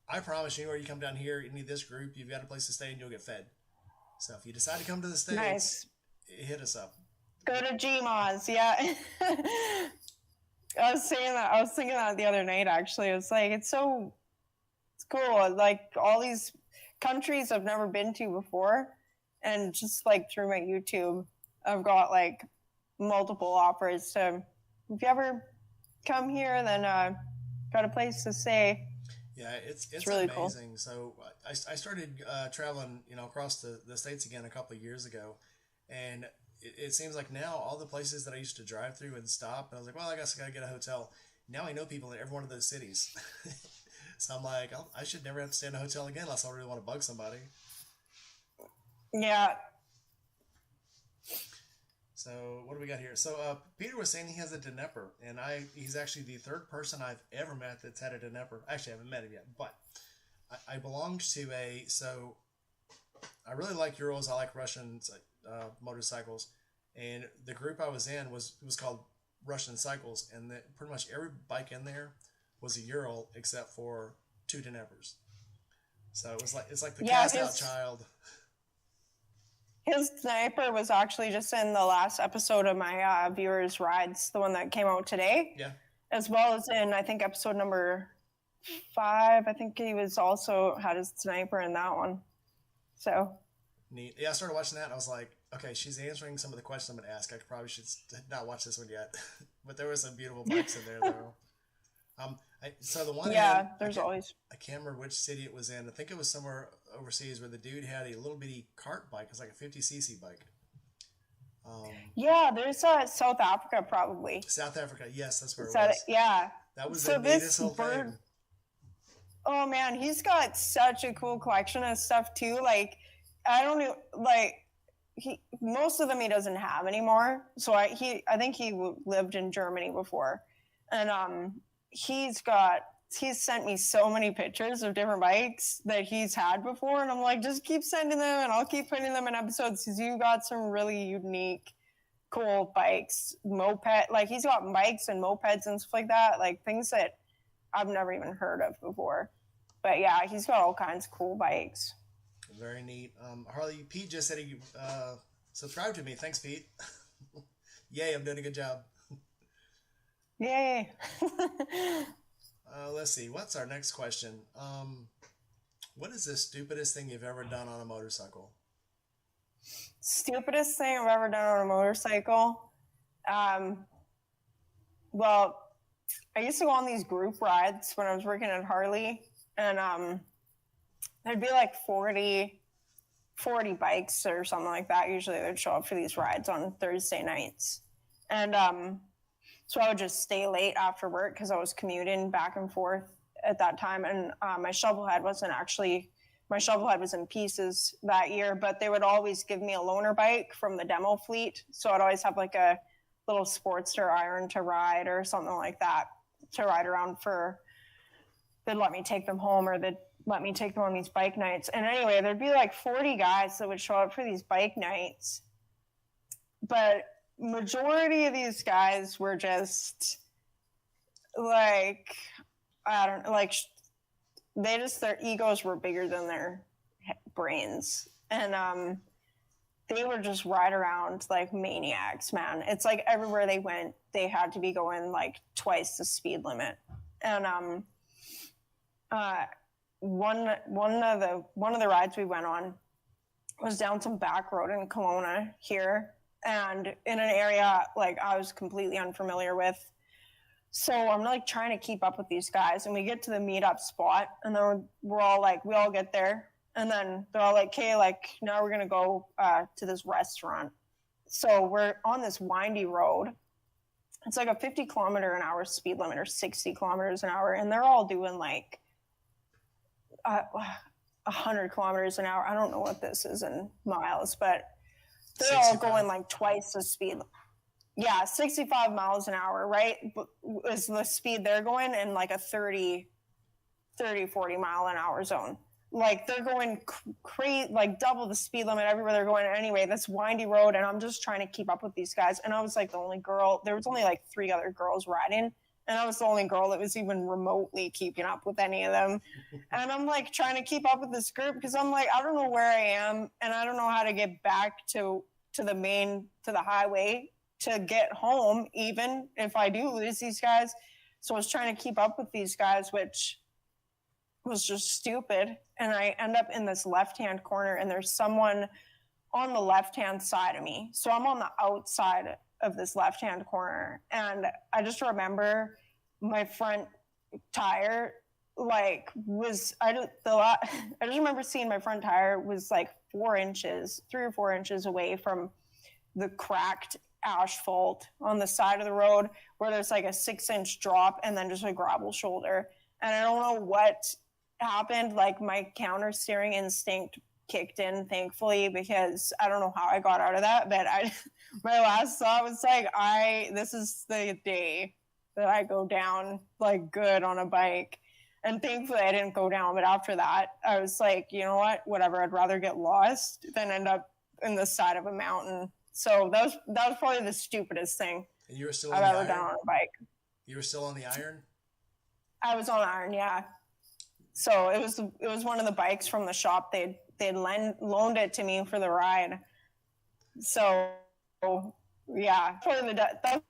I promise you, or you come down here, any of this group, you've got a place to stay and you'll get fed. So if you decide to come to the States, hit us up. Go to Gma's, yeah. I was thinking that the other night, actually. It's like, it's cool. Like, all these countries I've never been to before, and just like through my YouTube, I've got like multiple offers to, if you ever come here, then got a place to stay. Yeah, it's really amazing. Cool. So I started traveling, across the States again a couple of years ago, and it seems like now all the places that I used to drive through and stop, and I was like, well, I guess I gotta get a hotel. Now I know people in every one of those cities. So I'm like, I should never have to stay in a hotel again unless I really want to bug somebody. Yeah. So what do we got here? So Peter was saying he has a Dnepr, and he's actually the third person I've ever met that's had a Dnepr. Actually, I haven't met him yet, but I belonged to so I really like Urals. I like Russian motorcycles, and the group I was in was called Russian Cycles, and pretty much every bike in there was a Ural except for 2 Dneprs. So it's like the cast out child. His Dnepr was actually just in the last episode of my Viewers Rides, the one that came out today. Yeah. As well as in, I think, episode number 5. I think he was also had his Dnepr in that one. So. Neat. Yeah, I started watching that and I was like, okay, she's answering some of the questions I'm going to ask. I probably should not watch this one yet. But there were some beautiful bikes in there, though. So the one there's always. I can't remember which city it was in. I think it was somewhere overseas where the dude had a little bitty cart bike. It was like a 50cc bike. There's South Africa probably. South Africa, yes, that's where it was. Yeah. That was the neatest whole thing. Oh man, he's got such a cool collection of stuff too. Like, I don't know, like most of them he doesn't have anymore. So I think he lived in Germany before, and he's sent me so many pictures of different bikes that he's had before, and I'm like, just keep sending them and I'll keep putting them in episodes because you got some really unique, cool bikes, like he's got bikes and mopeds and stuff like that, like things that I've never even heard of before. But yeah, he's got all kinds of cool bikes. Very neat. Harley, Pete just said he subscribed to me. Thanks, Pete. Yay, I'm doing a good job. Yay. Let's see. What's our next question? What is the stupidest thing you've ever done on a motorcycle? Stupidest thing I've ever done on a motorcycle? Well, I used to go on these group rides when I was working at Harley, and there'd be like 40 bikes or something like that. Usually they'd show up for these rides on Thursday nights. And so I would just stay late after work because I was commuting back and forth at that time. And my shovel head was in pieces that year, but they would always give me a loaner bike from the demo fleet. So I'd always have like a little Sportster iron to ride or something like that to ride around for. They'd let me take them home, or they'd let me take them on these bike nights. And anyway, there'd be like 40 guys that would show up for these bike nights. But majority of these guys were just like, I don't know, like their egos were bigger than their brains. And they would just ride around like maniacs, man. It's like everywhere they went, they had to be going like twice the speed limit. And one of the rides we went on was down some back road in Kelowna here, and in an area like I was completely unfamiliar with. So I'm like trying to keep up with these guys, and we get to the meetup spot, and then we all get there, and then they're all like, okay, like now we're gonna go to this restaurant. So we're on this windy road. It's like a 50 kilometer an hour speed limit, or 60 kilometers an hour, and they're all doing like 100 kilometers an hour. I don't know what this is in miles, but they're all going like twice the speed. Yeah, 65 miles an hour, right? Is the speed they're going in like a 30, 40 mile an hour zone. Like they're going crazy, like double the speed limit everywhere they're going. Anyway, this windy road, and I'm just trying to keep up with these guys. And I was like the only girl. There was only like 3 other girls riding, and I was the only girl that was even remotely keeping up with any of them. And I'm like trying to keep up with this group because I'm like, I don't know where I am, and I don't know how to get back to the highway to get home, even if I do lose these guys. So I was trying to keep up with these guys, which was just stupid. And I end up in this left-hand corner, and there's someone on the left-hand side of me. So I'm on the outside of this left-hand corner. And I just remember my front tire I just remember seeing my front tire was like 3 or 4 inches away from the cracked asphalt on the side of the road, where there's like a 6-inch drop and then just a gravel shoulder. And I don't know what happened. Like my counter steering instinct kicked in, thankfully, because I don't know how I got out of that. But my last thought was like, this is the day that I go down like good on a bike. And thankfully I didn't go down. But after that, I was like, you know what, whatever, I'd rather get lost than end up in the side of a mountain. So that was probably the stupidest thing And you were still I've ever done on a bike. You were still on the iron? I was on iron, yeah. So it was one of the bikes from the shop. They'd loaned it to me for the ride. So yeah, probably that's the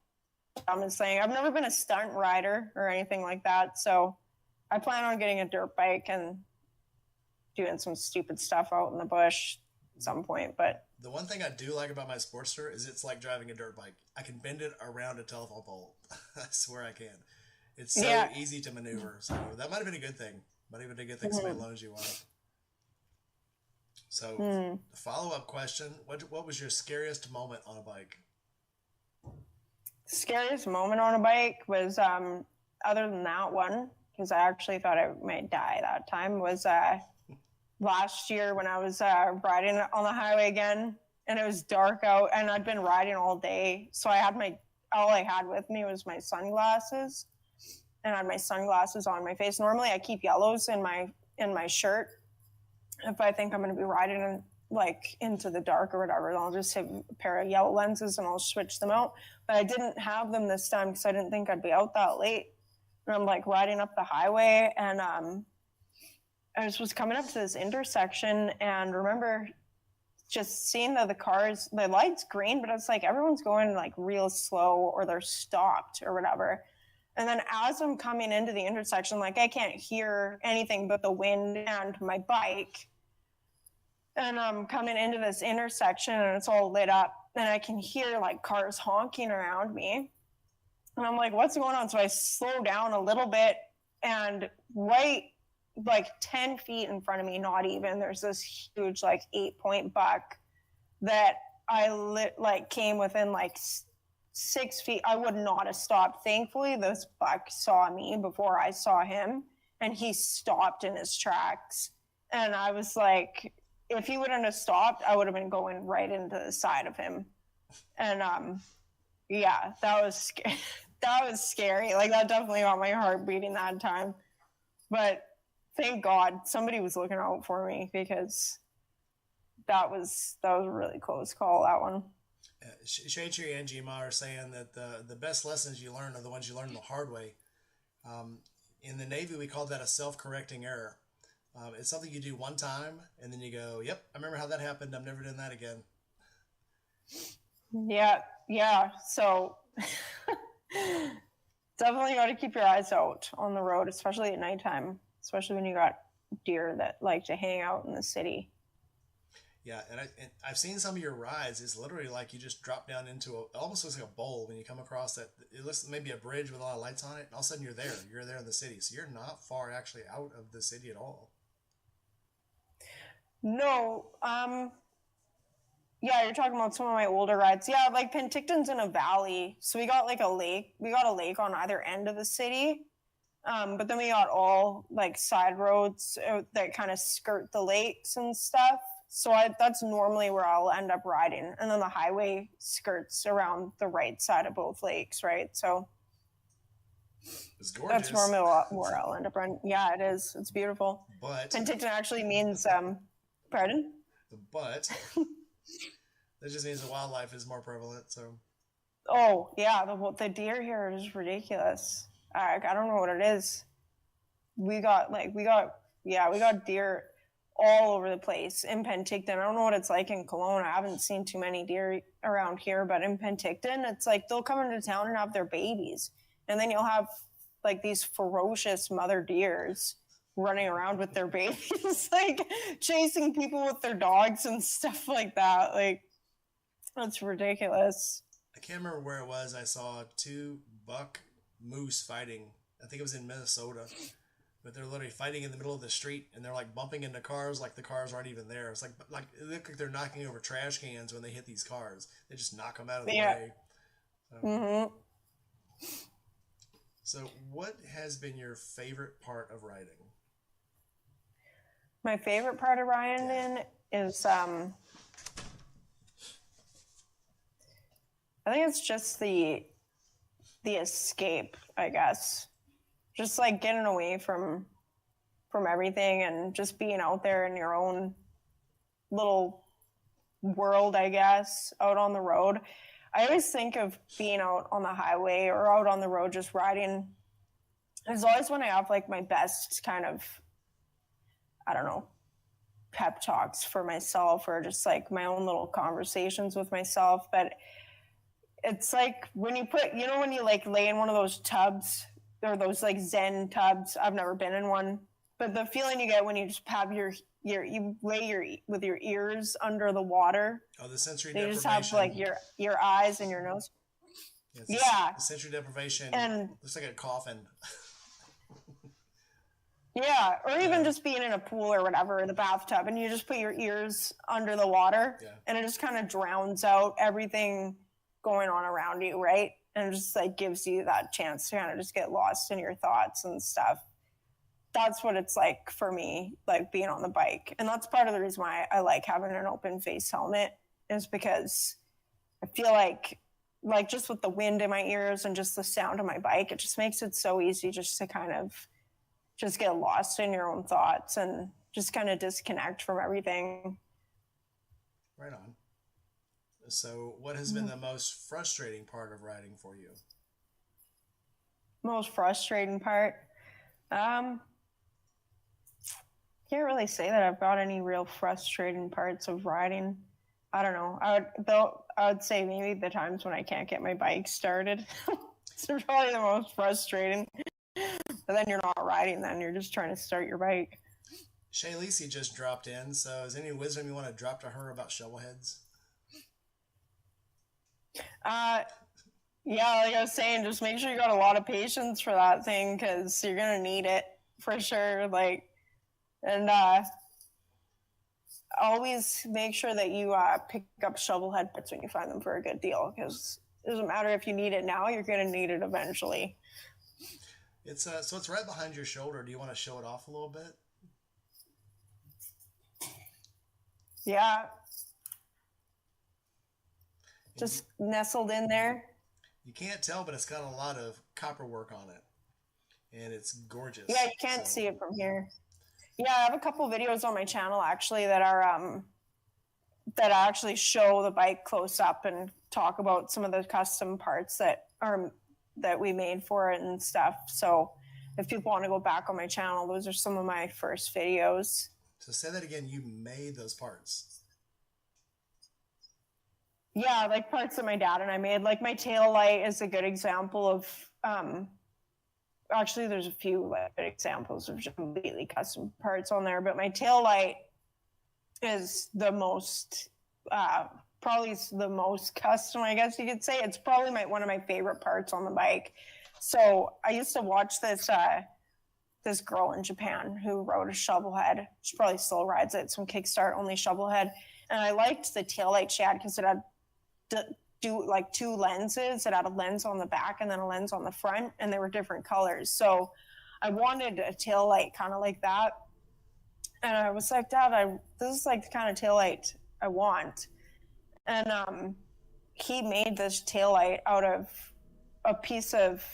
dumbest thing. I've never been a stunt rider or anything like that. So I plan on getting a dirt bike and doing some stupid stuff out in the bush at some point. But the one thing I do like about my Sportster is it's like driving a dirt bike. I can bend it around a telephone pole. I swear I can. It's so easy to maneuver. So that might have been a good thing. Might have been a good thing somebody loans you one. So, follow-up question: what was your scariest moment on a bike? Scariest moment on a bike was, other than that one, because I actually thought I might die that time, was last year when I was riding on the highway again, and it was dark out, and I'd been riding all day, so all I had with me was my sunglasses, and I had my sunglasses on my face. Normally I keep yellows in my shirt. If I think I'm going to be riding into the dark or whatever, I'll just have a pair of yellow lenses and I'll switch them out. But I didn't have them this time because I didn't think I'd be out that late. And I'm like riding up the highway, and I was coming up to this intersection, and remember just seeing the cars, the light's green, but it's like everyone's going like real slow, or they're stopped or whatever. And then as I'm coming into the intersection, like I can't hear anything but the wind and my bike. And I'm coming into this intersection, and it's all lit up, and I can hear like cars honking around me. And I'm like, what's going on? So I slow down a little bit, and right like 10 feet in front of me, not even, there's this huge like 8-point buck that like came within like 6 feet. I would not have stopped. Thankfully, this buck saw me before I saw him, and he stopped in his tracks. And I was like, if he wouldn't have stopped, I would have been going right into the side of him. And yeah, that was that was scary. Like, that definitely got my heart beating that time. But thank God somebody was looking out for me, because that was a really close call, that one. Shay and Jima are saying that the best lessons you learn are the ones you learn the hard way. In the Navy, we call that a self-correcting error. It's something you do one time, and then you go, "Yep, I remember how that happened. I'm never doing that again." Yeah. So definitely got to keep your eyes out on the road, especially at nighttime, especially when you got deer that like to hang out in the city. Yeah, and I've seen some of your rides. It's literally like you just drop down into it almost looks like a bowl when you come across that. It looks maybe a bridge with a lot of lights on it, and all of a sudden you're there. You're there in the city, so you're not far actually out of the city at all. No, yeah, you're talking about some of my older rides. Yeah, like Penticton's in a valley, so we got like a lake. We got a lake on either end of the city, but then we got all like side roads that kind of skirt the lakes and stuff. So that's normally where I'll end up riding, and then the highway skirts around the right side of both lakes, right? So it's gorgeous. that's normally where I'll end up riding. Yeah, it is. It's beautiful. But Penticton actually means pardon? But that just means the wildlife is more prevalent. So. Oh yeah, the deer here is ridiculous. I don't know what it is. We got deer all over the place in Penticton. I don't know what it's like in Kelowna. I haven't seen too many deer around here, but in Penticton, it's like they'll come into town and have their babies, and then you'll have like these ferocious mother deers running around with their babies, like chasing people with their dogs and stuff like that. Like, that's ridiculous. I can't remember where it was. I saw two buck moose fighting. I think it was in Minnesota. But they're literally fighting in the middle of the street, and they're like bumping into cars like the cars aren't even there. It's like it looks like they're knocking over trash cans when they hit these cars. They just knock them out of the way. So, what has been your favorite part of riding? My favorite part of riding is I think it's just the escape, I guess. Just like getting away from everything and just being out there in your own little world, I guess, out on the road. I always think of being out on the highway or out on the road just riding. It's always when I have like my best kind of, I don't know, pep talks for myself, or just like my own little conversations with myself. But it's like when you when you like lay in one of those tubs, or those like Zen tubs. I've never been in one, but the feeling you get when you just have you lay with your ears under the water. Oh, the sensory deprivation. You deprivation. just have like your eyes and your nose. The sensory deprivation. And looks like a coffin. Yeah, or even just being in a pool or whatever, in the bathtub, and you just put your ears under the water, and it just kind of drowns out everything going on around you, right? And it just like gives you that chance to kind of just get lost in your thoughts and stuff. That's what it's like for me, like being on the bike. And that's part of the reason why I like having an open face helmet, is because I feel like just with the wind in my ears and just the sound of my bike, it just makes it so easy just to kind of just get lost in your own thoughts and just kind of disconnect from everything. Right on. So what has been the most frustrating part of riding for you? Most frustrating part? Can't really say that I've got any real frustrating parts of riding. I don't know. I would say maybe the times when I can't get my bike started. It's probably the most frustrating. But then you're not riding, then you're just trying to start your bike. Shay Lacey just dropped in, so is there any wisdom you want to drop to her about shovel heads? Yeah, like I was saying, just make sure you got a lot of patience for that thing because you're gonna need it for sure. Like, and always make sure that you pick up shovel head parts when you find them for a good deal because it doesn't matter if you need it now, you're gonna need it eventually. It's so it's right behind your shoulder. Do you want to show it off a little bit? Yeah, And just nestled in there. you can't tell, but it's got a lot of copper work on it, and it's Yeah, gorgeous. you So can't see it from here. Yeah, I have a couple videos on my channel actually that actually show the bike close up and talk about some of the custom parts that we made for it and stuff. So if people want to go back on my channel, those are some of my first videos. so say that again. You made those parts. Yeah, like parts that my dad and I made. Like my tail light is a good example of actually there's a few like examples of just completely custom parts on there, but my tail light is the most probably the most custom, I guess you could say. It's probably one of my favorite parts on the bike. So I used to watch this girl in Japan who rode a shovel head. She probably still rides it, some kickstart only shovel head. And I liked the tail light she had because it had like two lenses. It had a lens on the back and then a lens on the front, and they were different colors. So I wanted a tail light kind of like that. And I was like, Dad, this is like the kind of tail light I want. And he made this tail light out of a piece of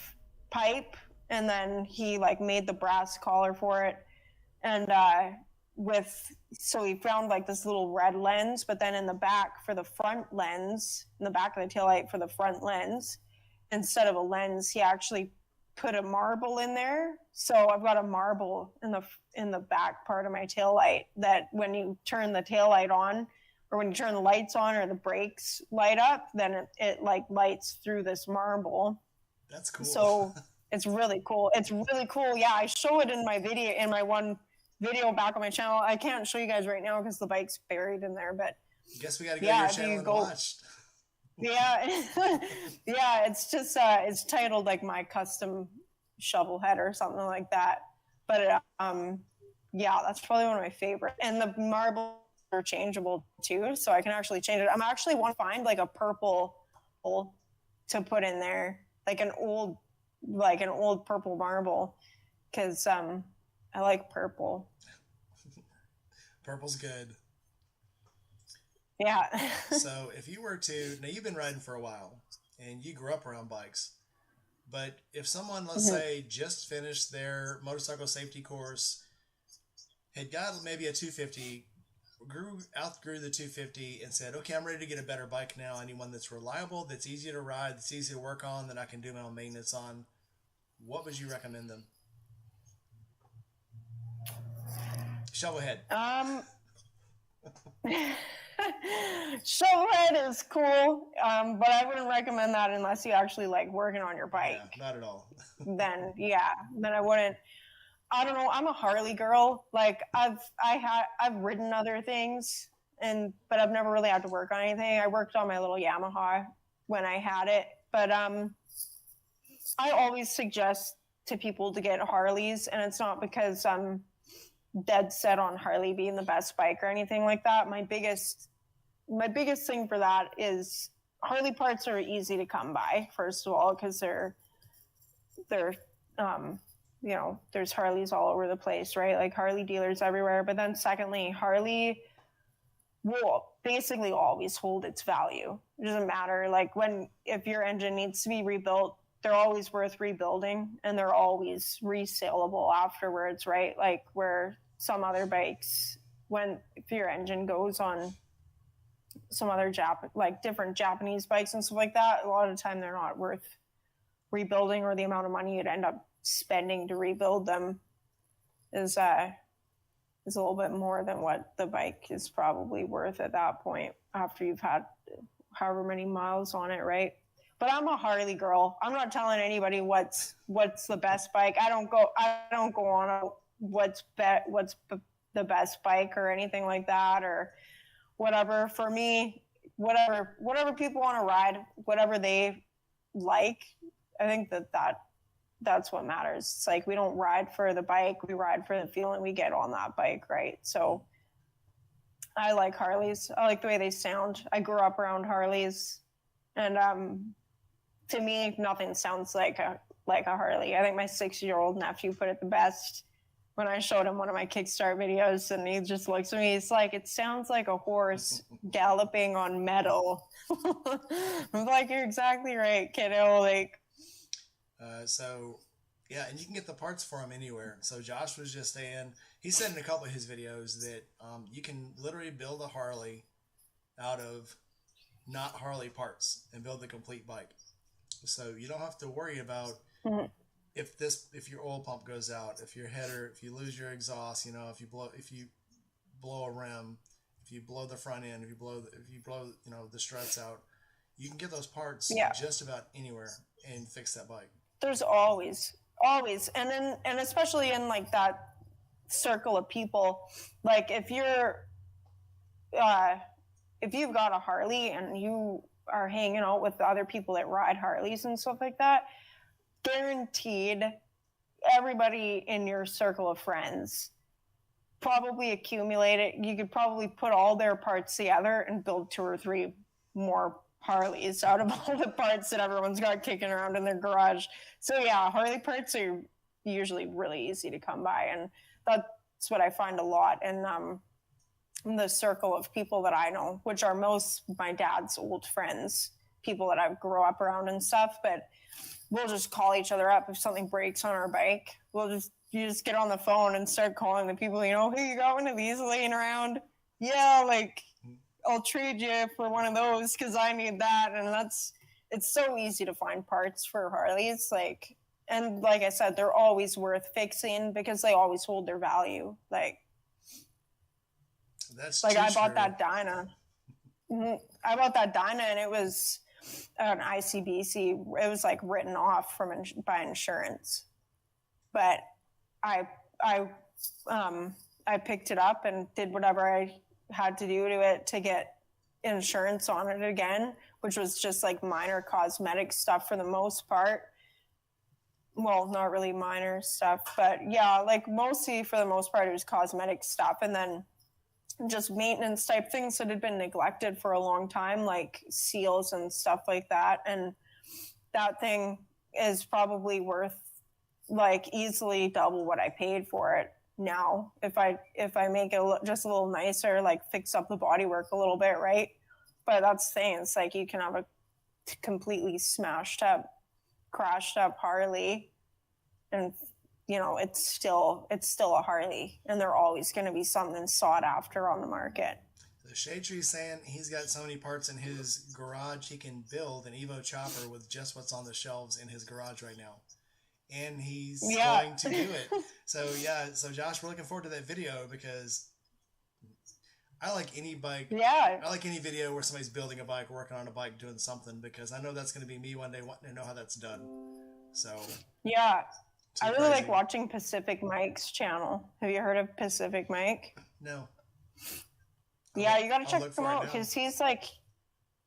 pipe, and then he like made the brass collar for it. And so he found like this little red lens, but then in the back for the front lens, in the back of the tail light for the front lens, instead of a lens, he actually put a marble in there. So I've got a marble in the back part of my tail light that when you turn the tail light on, or when you turn the lights on or the brakes light up, then it like lights through this marble. That's cool. So it's really cool. It's really cool. Yeah, I show it in my one video back on my channel. I can't show you guys right now because the bike's buried in there, but I guess we got to go to your channel and watch. Yeah, yeah. It's just it's titled like my custom shovel head or something like that. But yeah, that's probably one of my favorite. And the marbles are changeable too, so I can actually change it. I'm actually want to find like a purple to put in there, like an old purple marble, because I like purple. Purple's good. Yeah. So if you were to, now you've been riding for a while and you grew up around bikes, but if someone, let's say, just finished their motorcycle safety course, had got maybe a 250, outgrew the 250 and said, okay, I'm ready to get a better bike now. I need one that's reliable, that's easy to ride, that's easy to work on, that I can do my own maintenance on. What would you recommend them? Shovelhead. Shovelhead is cool, but I wouldn't recommend that unless you actually like working on your bike. Yeah, not at all. Then I wouldn't. I don't know. I'm a Harley girl. Like I've ridden other things, but I've never really had to work on anything. I worked on my little Yamaha when I had it, but I always suggest to people to get Harleys, and it's not because I'm dead set on Harley being the best bike or anything like that. My biggest thing for that is Harley parts are easy to come by, first of all, because they're there's Harleys all over the place, right? Like Harley dealers everywhere. But then secondly, Harley will basically always hold its value. It doesn't matter. Like if your engine needs to be rebuilt, they're always worth rebuilding, and they're always resaleable afterwards, right? Like where some other bikes, if your engine goes on some other different Japanese bikes and stuff like that, a lot of the time they're not worth rebuilding, or the amount of money you'd end up spending to rebuild them is a little bit more than what the bike is probably worth at that point after you've had however many miles on it, right? But I'm a Harley girl. I'm not telling anybody what's the best bike. I don't go on what's the best bike or anything like that or whatever. For me, whatever people want to ride, whatever they like. I think that's what matters. It's like we don't ride for the bike, we ride for the feeling we get on that bike, right? So I like Harleys. I like the way they sound. I grew up around Harleys, and to me, nothing sounds like a Harley. I think my 6-year-old nephew put it the best when I showed him one of my Kickstart videos, and he just looks at me. He's like, "It sounds like a horse galloping on metal." I'm like, "You're exactly right, kiddo." Like, So, yeah, and you can get the parts for them anywhere. So Josh was just saying, he said in a couple of his videos that you can literally build a Harley out of not Harley parts and build the complete bike. So you don't have to worry about mm-hmm. if your oil pump goes out, if your header, if you lose your exhaust, you know, if you blow a rim, if you blow the front end, if you blow the struts out, you can get those parts just about anywhere and fix that bike. There's always, and especially in like that circle of people, like if you've got a Harley and you are hanging out with the other people that ride Harleys and stuff like that, guaranteed everybody in your circle of friends probably accumulate it. You could probably put all their parts together and build 2 or 3 more Harleys out of all the parts that everyone's got kicking around in their garage. So yeah, Harley parts are usually really easy to come by, and that's what I find a lot in the circle of people that I know, which are most my dad's old friends, people that I grew up around and stuff. But we'll just call each other up if something breaks on our bike. You just get on the phone and start calling the people, hey, you got one of these laying around? Yeah, like, I'll trade you for one of those because I need that. And it's so easy to find parts for Harleys. And like I said, they're always worth fixing because they always hold their value. That's I bought that Dyna. I bought that Dyna, and it was an ICBC. It was like written off by insurance, but I picked it up and did whatever I had to do to it to get insurance on it again, which was just like minor cosmetic stuff for the most part. Well, not really minor stuff, but yeah, like mostly for the most part, it was cosmetic stuff. And then just maintenance type things that had been neglected for a long time, like seals and stuff like that. And that thing is probably worth like easily double what I paid for it now. If I make it just a little nicer, like fix up the bodywork a little bit, right? But that's the thing. It's like you can have a completely smashed up, crashed up Harley, and it's still a Harley, and they're always going to be something sought after on the market. So Shade Tree's saying he's got so many parts in his garage he can build an Evo chopper with just what's on the shelves in his garage right now. And he's going to do it. So Josh, we're looking forward to that video because I like any bike. Yeah. I like any video where somebody's building a bike, working on a bike, doing something, because I know that's going to be me one day wanting to know how that's done. So yeah. I really like watching Pacific Mike's channel. Have you heard of Pacific Mike? No. Yeah, you got to check him out because he's like,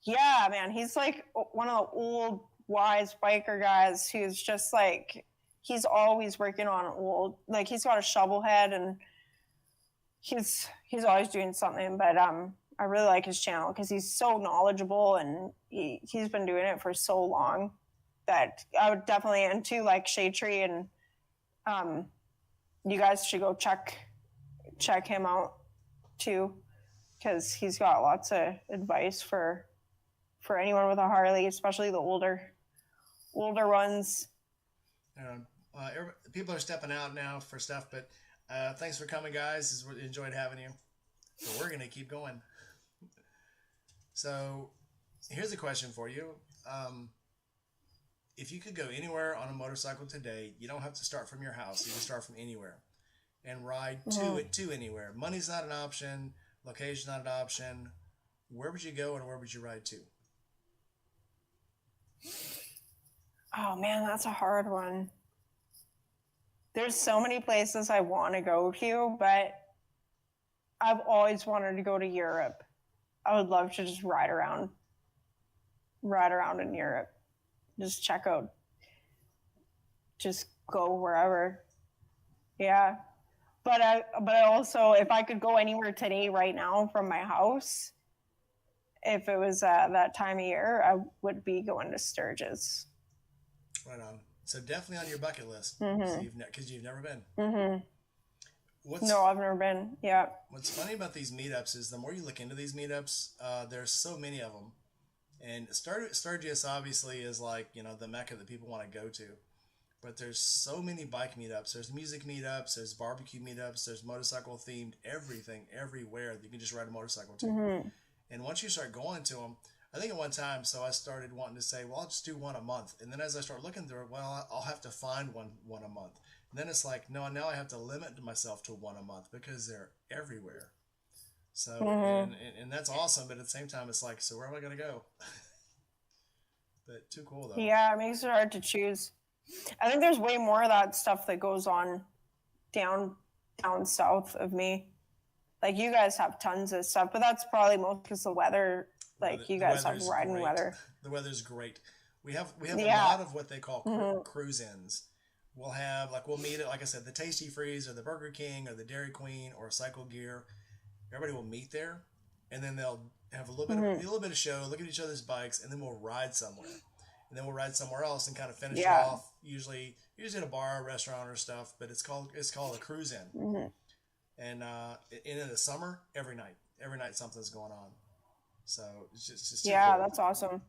yeah, man, he's like one of the old wise biker guys who's just like, he's always working on old, like he's got a shovel head and he's always doing something. But I really like his channel because he's so knowledgeable and he's been doing it for so long that I would definitely into like Shade Tree, and you guys should go check him out too, because he's got lots of advice for anyone with a Harley, especially the older ones. People are stepping out now for stuff, but thanks for coming, guys. Enjoyed having you. But we're gonna keep going. So here's a question for you. If you could go anywhere on a motorcycle today, you don't have to start from your house. You can start from anywhere and ride to anywhere. Money's not an option. Location's not an option. Where would you go and where would you ride to? Oh man, that's a hard one. There's so many places I want to go to, but I've always wanted to go to Europe. I would love to just ride around in Europe. just check out, just go wherever. Yeah. But I also, if I could go anywhere today right now from my house, if it was that time of year, I would be going to Sturgis. Right on. So definitely on your bucket list. Mm-hmm. So because you've never been. Mm-hmm. What's No, I've never been. Yeah. What's funny about these meetups is the more you look into these meetups, there's so many of them. And Sturgis obviously is like, the mecca that people want to go to. But there's so many bike meetups. There's music meetups. There's barbecue meetups. There's motorcycle themed everything everywhere that you can just ride a motorcycle to. Mm-hmm. And once you start going to them, I think at one time, so I started wanting to say, well, I'll just do one a month. And then as I start looking through it, well, I'll have to find one a month. And then it's like, no, now I have to limit myself to one a month because they're everywhere. So, Mm-hmm. and that's awesome. But at the same time, it's like, so where am I going to go? But too cool, though. Yeah, it makes it hard to choose. I think there's way more of that stuff that goes on down south of me. Like, you guys have tons of stuff, but that's probably most because the weather, like, you guys have riding weather. The weather's great. We have Yeah. a lot of what they call cruise-ins. We'll meet at, like I said, the Tasty Freeze or the Burger King or the Dairy Queen or Cycle Gear. Everybody will meet there, and then they'll have a little bit of show, look at each other's bikes, and then we'll ride somewhere. And then we'll ride somewhere else and kind of finish it off. Usually at a bar, or restaurant, or stuff. But it's called a cruise in. Mm-hmm. And in the summer, every night something's going on. So it's just too Yeah, cool. that's awesome.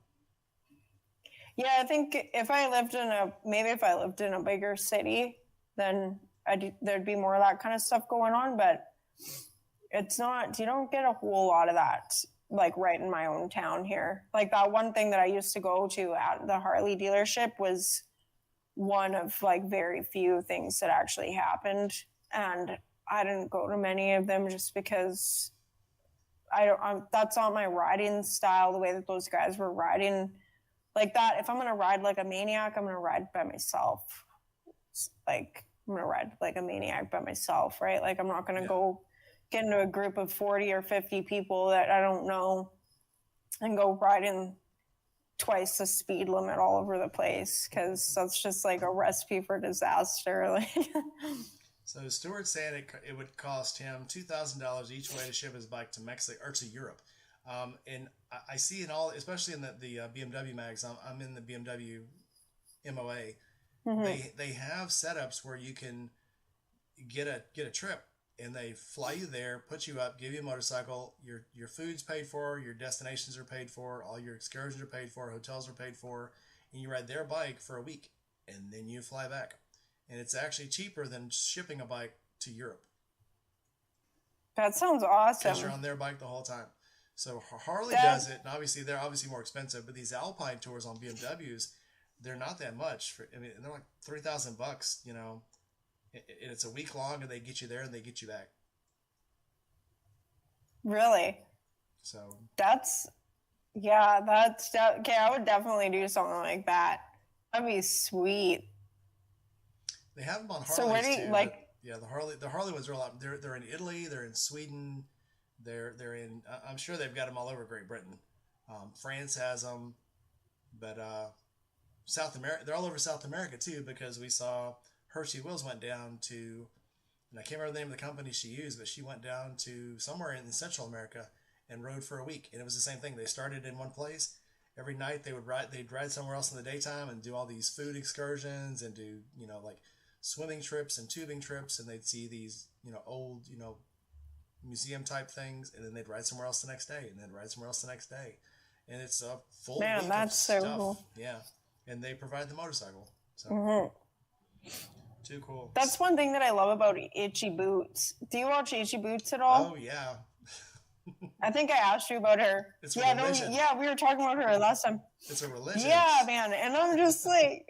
Yeah, I think if I lived in a bigger city, then there'd be more of that kind of stuff going on. But it's not. You don't get a whole lot of that, like, right in my own town here. Like, that one thing that I used to go to at the Harley dealership was one of, like, very few things that actually happened, and I didn't go to many of them just because that's not my riding style, the way that those guys were riding like that. If I'm going to ride like a maniac, I'm going to ride by myself. Like, I'm going to ride like a maniac by myself, right? Like, I'm not going to go get into a group of 40 or 50 people that I don't know and go riding twice the speed limit all over the place, because that's just like a recipe for disaster. Like, so Stuart's saying it would cost him $2,000 each way to ship his bike to Mexico or to Europe. And I see it all, especially in the BMW mags. I'm in the BMW MOA. Mm-hmm. They have setups where you can get a trip, and they fly you there, put you up, give you a motorcycle. Your food's paid for, your destinations are paid for, all your excursions are paid for, hotels are paid for, and you ride their bike for a week, and then you fly back. And it's actually cheaper than shipping a bike to Europe. That sounds awesome. Because you're on their bike the whole time. So Harley does it, and obviously they're more expensive. But these Alpine tours on BMWs, they're not that much. They're like $3,000. And it's a week long, and they get you there and they get you back. Really? So okay. I would definitely do something like that. That'd be sweet. They have them on Harleys so where do you, too. like? Yeah, the Harley ones are a lot. They're in Italy. They're in Sweden. They're in. I'm sure they've got them all over Great Britain. France has them, but South America. They're all over South America too, because we saw Hershey Wills went down to, and I can't remember the name of the company she used, but she went down to somewhere in Central America and rode for a week, and it was the same thing. They started in one place. Every night they'd ride somewhere else in the daytime and do all these food excursions and do like swimming trips and tubing trips, and they'd see these old museum type things, and then they'd ride somewhere else the next day, and then ride somewhere else the next day, and it's a full week that's of so stuff. cool. Yeah, and they provide the motorcycle, so too cool. That's one thing that I love about Itchy Boots. Do you watch Itchy Boots at all? Oh yeah. I think I asked you about her. It's a religion. We were talking about her last time. It's a religion. Yeah, man. And I'm just like,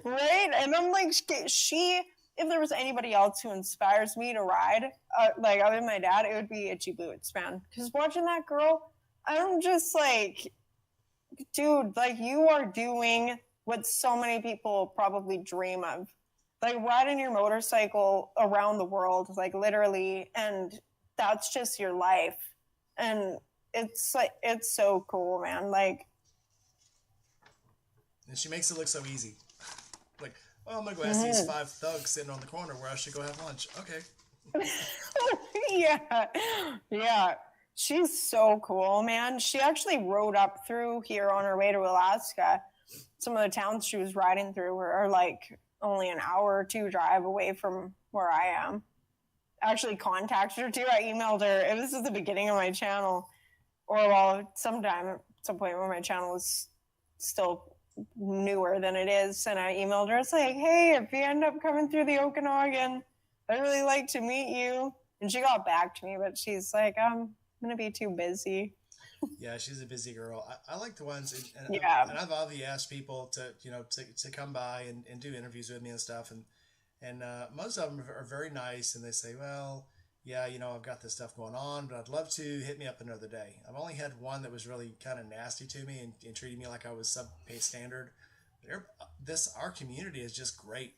right? And I'm like, if there was anybody else who inspires me to ride, like other than my dad, it would be Itchy Boots, man. Because watching that girl, I'm just like, dude, like, you are doing what so many people probably dream of. Like, riding your motorcycle around the world, like, literally, and that's just your life. And it's like, it's so cool, man. Like, And she makes it look so easy. Like, oh, I'm gonna go ask these 5 thugs sitting on the corner where I should go have lunch. Okay. Yeah. Yeah. She's so cool, man. She actually rode up through here on her way to Alaska. Some of the towns she was riding through are like only an hour or two drive away from where I am. Actually contacted her too. I emailed her. It was at the beginning of my channel, or well, some point when my channel was still newer than it is, and I emailed her. It's like, hey, if you end up coming through the Okanagan, I'd really like to meet you. And she got back to me, but she's like, I'm gonna be too busy. Yeah, she's a busy girl. I like the ones, Yeah. and I've obviously asked people to, to come by and do interviews with me and stuff, and most of them are very nice, and they say, well, yeah, I've got this stuff going on, but I'd love to hit me up another day. I've only had one that was really kind of nasty to me and treated me like I was sub-pay standard. Our community is just great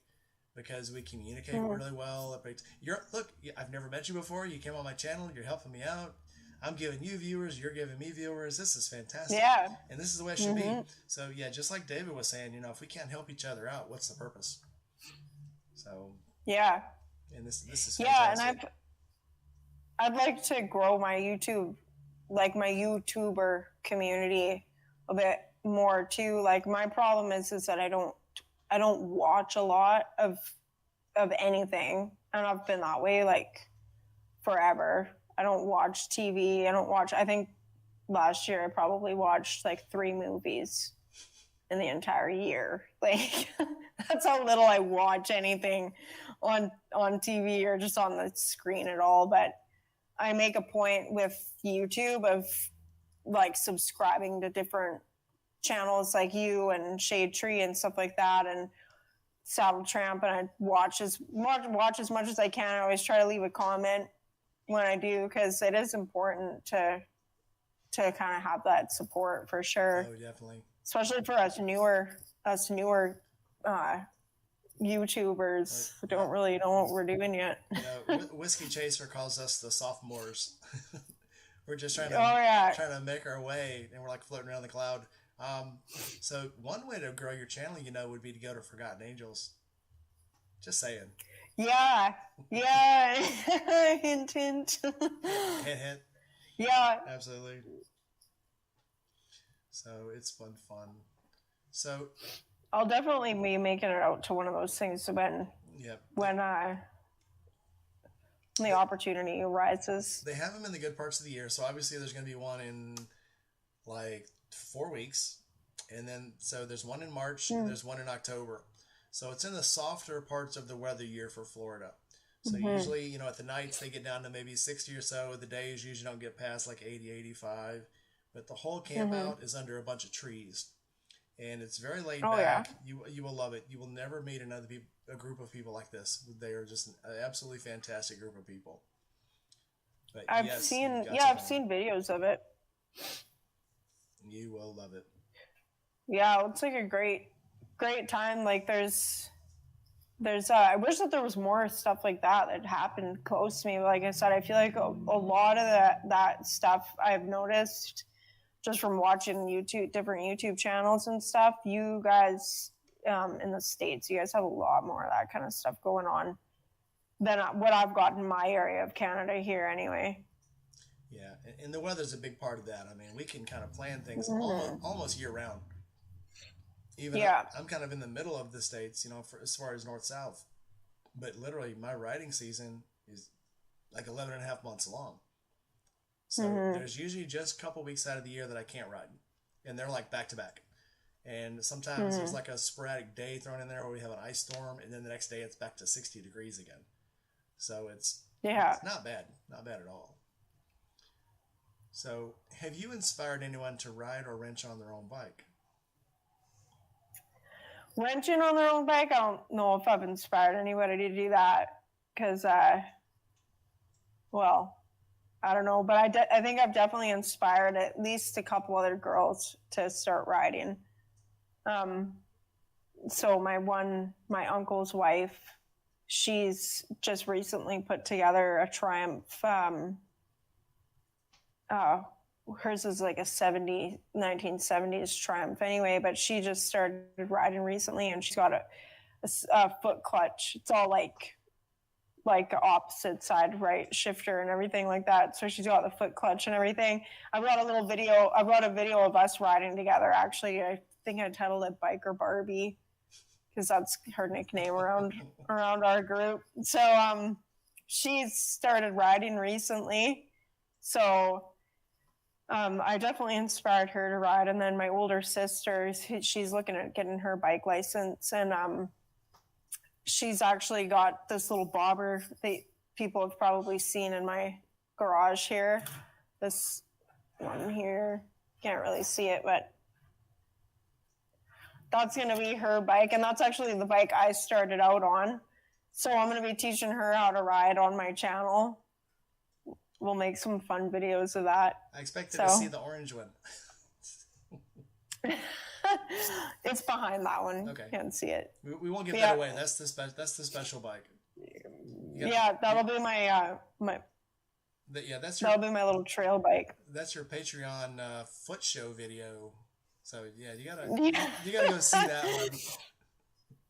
because we communicate really well. I've never met you before. You came on my channel. You're helping me out. I'm giving you viewers. You're giving me viewers. This is fantastic. Yeah. And this is the way it should be. So yeah, just like David was saying, if we can't help each other out, what's the purpose? So yeah. And this is fantastic. Yeah, and I'd like to grow my YouTube, like my YouTuber community a bit more too. Like my problem is that I don't watch a lot of anything, and I've been that way like forever. I don't watch TV. I think last year I probably watched like 3 movies in the entire year. Like that's how little I watch anything on TV or just on the screen at all. But I make a point with YouTube of like subscribing to different channels like you and Shade Tree and stuff like that, and Saddle Tramp, and I watch as much as I can. I always try to leave a comment when I do, because it is important to kind of have that support for sure. Oh, definitely. Especially for us newer YouTubers who don't really know what we're doing yet. Whiskey Chaser calls us the sophomores. We're just trying to make our way, and we're like floating around the cloud. So one way to grow your channel, would be to go to Forgotten Angels. Just saying. Yeah. Hint, hint. Hint. Yeah. Absolutely. So it's fun. So I'll definitely be making it out to one of those things when the opportunity arises. They have them in the good parts of the year, so obviously there's going to be one in like 4 weeks, and then so there's one in March, and there's one in October. So it's in the softer parts of the weather year for Florida. So usually, at the nights they get down to maybe 60 or so. The days usually don't get past like 80, 85. But the whole camp out is under a bunch of trees, and it's very laid back. Yeah. You will love it. You will never meet a group of people like this. They are just an absolutely fantastic group of people. But I've seen videos of it. You will love it. Yeah, it's like a great time. Like there's I wish that there was more stuff like that happened close to me. Like I said, I feel like a lot of that stuff I've noticed just from watching different YouTube channels and stuff. You guys in the States, you guys have a lot more of that kind of stuff going on than what I've got in my area of Canada here anyway. Yeah, and the weather's a big part of that. I mean, we can kind of plan things almost year round. I'm kind of in the middle of the States, as far as north-south. But literally, my riding season is like 11 and a half months long. So there's usually just a couple weeks out of the year that I can't ride. And they're like back-to-back. And sometimes there's like a sporadic day thrown in there where we have an ice storm, and then the next day it's back to 60 degrees again. So it's not bad. Not bad at all. So have you inspired anyone to ride or wrench on their own bike? Wrenching on their own bike, I don't know if I've inspired anybody to do that, because I don't know, but I think I've definitely inspired at least a couple other girls to start riding. So my uncle's wife, she's just recently put together a Triumph hers is like a 1970s Triumph anyway, but she just started riding recently, and she's got a foot clutch. It's all like opposite side right shifter and everything like that. So she's got the foot clutch and everything. I brought a video of us riding together. Actually, I think I titled it Biker Barbie, because that's her nickname around our group. So she's started riding recently. So I definitely inspired her to ride. And then my older sister, she's looking at getting her bike license, and she's actually got this little bobber that people have probably seen in my garage here. This one here, can't really see it, but that's going to be her bike. And that's actually the bike I started out on. So I'm going to be teaching her how to ride on my channel. We'll make some fun videos of that. I expected to see the orange one. It's behind that one. Okay. Can't see it. We won't give that away. That's the special bike. That'll be my that'll be my little trail bike. That's your Patreon foot show video. So yeah, you gotta go see that one.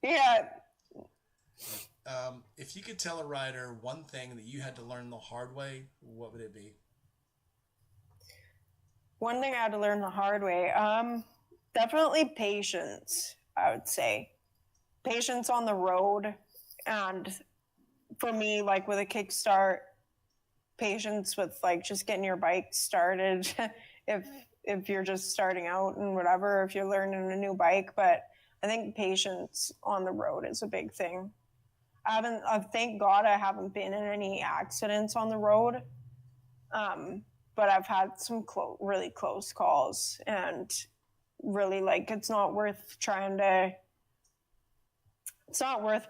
Yeah. If you could tell a rider one thing that you had to learn the hard way, what would it be? One thing I had to learn the hard way, definitely patience. I would say patience on the road, and for me, like with a kickstart, patience with like just getting your bike started. if you're just starting out and whatever, if you're learning a new bike, but I think patience on the road is a big thing. Thank God I haven't been in any accidents on the road. But I've had some really close calls, and really it's not worth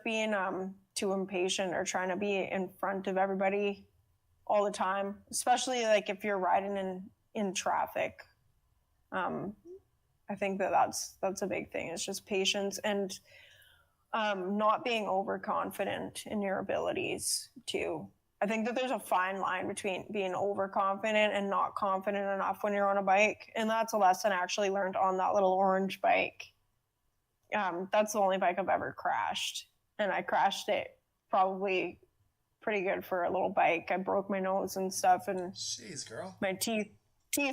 being too impatient or trying to be in front of everybody all the time, especially if you're riding in traffic. I think that's a big thing. It's just patience and not being overconfident in your abilities too. I think that there's a fine line between being overconfident and not confident enough when you're on a bike. And that's a lesson I actually learned on that little orange bike. That's the only bike I've ever crashed. And I crashed it probably pretty good for a little bike. I broke my nose and stuff, and jeez, girl, my teeth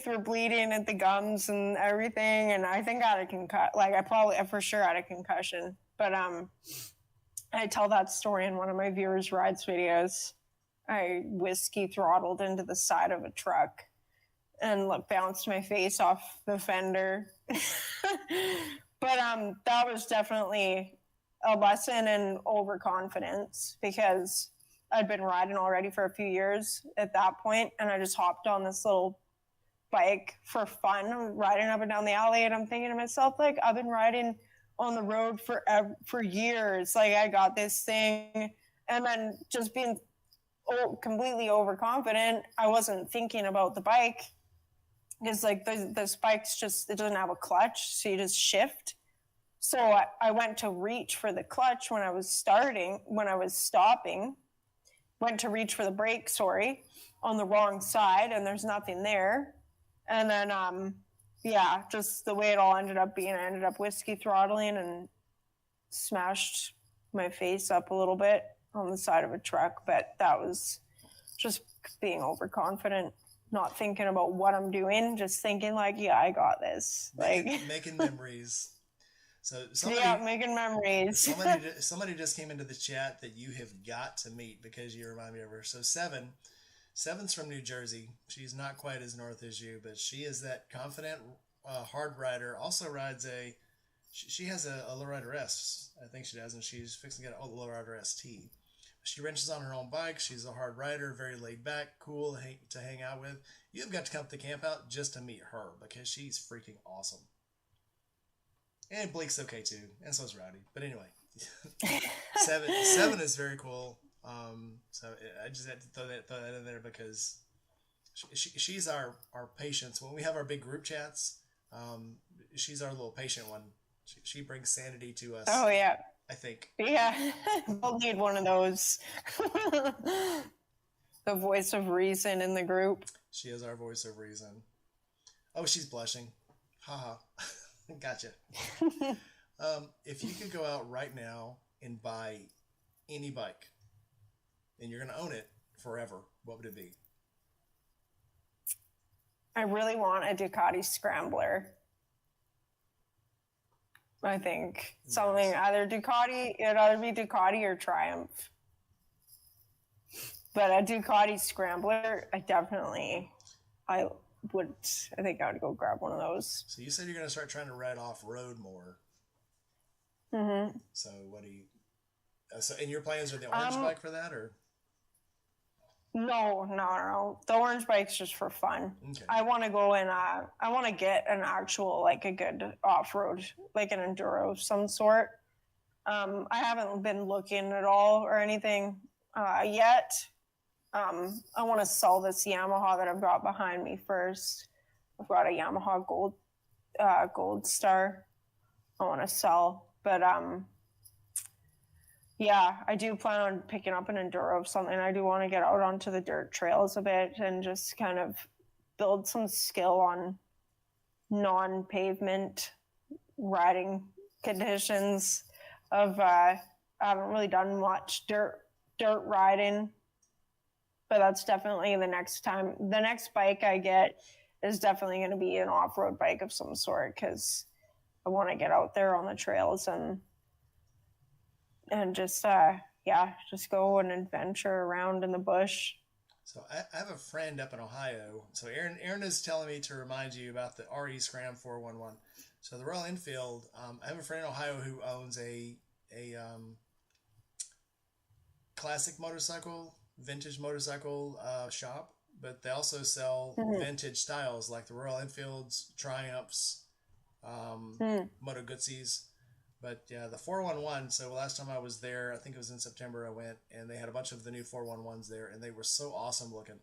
were bleeding at the gums and everything. And I think I had a concussion. I for sure had a concussion. But I tell that story in one of my viewers' rides videos. I whiskey throttled into the side of a truck and bounced my face off the fender. But that was definitely a lesson in overconfidence, because I'd been riding already for a few years at that point, and I just hopped on this little bike for fun. I'm riding up and down the alley, and I'm thinking to myself, I've been riding on the road for years. I got this thing, and then just being completely overconfident, I wasn't thinking about the bike, because this bike's it doesn't have a clutch, so you just shift. So I went to reach for the clutch when I was stopping, went to reach for the brake, on the wrong side, and there's nothing there. And then, just the way it all ended up being, I ended up whiskey throttling and smashed my face up a little bit on the side of a truck. But that was just being overconfident, not thinking about what I'm doing, just thinking I got this. Making memories. So making memories. somebody just came into the chat that you have got to meet, because you remind me of her. So Seven's from New Jersey. She's not quite as north as you, but she is that confident hard rider. Also rides she has a lowrider S, I think she does, and she's fixing to get a lowrider ST. She wrenches on her own bike. She's a hard rider, very laid back, cool to hang out with. You've got to come to the camp out just to meet her, because she's freaking awesome. And Blake's okay too, and so is Rowdy. But anyway, Seven is very cool. So I just had to throw that in there, because she's our patience. When we have our big group chats, she's our little patient one. She brings sanity to us. Oh yeah, I think. Yeah, we'll need one of those. The voice of reason in the group. She is our voice of reason. Oh, she's blushing. Haha. Gotcha. If you could go out right now and buy any bike, and you're going to own it forever, what would it be? I really want a Ducati Scrambler. I think something Nice. either Ducati, it'd either be Ducati or Triumph. But a Ducati Scrambler, I would, I think I would go grab one of those. So you said you're going to start trying to ride off road more. Mm-hmm. So what do you? So and your plans are the orange bike for that, or? No. The orange bike's just for fun. Okay. I want to go and I want to get an actual, like a good off-road, like an enduro of some sort. I haven't been looking at all or anything yet. I want to sell this Yamaha that I've got behind me first. I've got a Yamaha Gold Star I want to sell, but yeah, I do plan on picking up an enduro of something. I do want to get out onto the dirt trails a bit and just kind of build some skill on non-pavement riding conditions. I haven't really done much dirt riding, but that's definitely the next bike I get is definitely going to be an off-road bike of some sort, because I want to get out there on the trails and just just go and adventure around in the bush. So I have a friend up in Ohio. So Aaron is telling me to remind you about the RE Scram 411. So the Royal Enfield. I have a friend in Ohio who owns a classic motorcycle, vintage motorcycle shop, but they also sell vintage styles like the Royal Enfields, Triumphs, Moto Guzzi's. But yeah, the 411. So last time I was there, I think it was in September, I went, and they had a bunch of the new 411s there, and they were so awesome looking.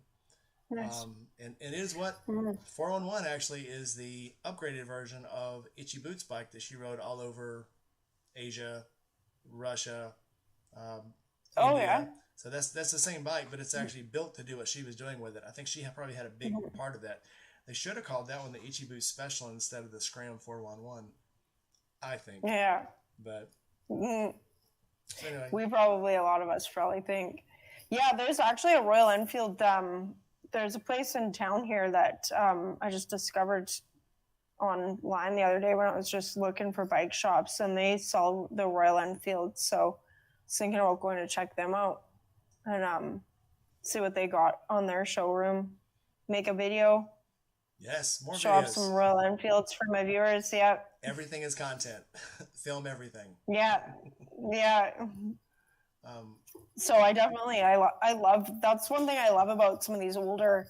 Nice. And it is what 411 actually is the upgraded version of Itchy Boots bike that she rode all over Asia, Russia, India. Yeah. So that's the same bike, but it's actually built to do what she was doing with it. I think she probably had a big part of that. They should have called that one the Itchy Boots Special instead of the Scram 411. I think. Yeah. But anyway, a lot of us probably think. Yeah, there's actually a Royal Enfield. There's a place in town here that I just discovered online the other day when I was just looking for bike shops, and they sell the Royal Enfield. So I was thinking about going to check them out and see what they got on their showroom. Make a video. Yes, more show videos. Off some Royal Enfields for my viewers. Yeah. Everything is content. Film everything. Yeah. So I definitely, I love, that's one thing I love about some of these older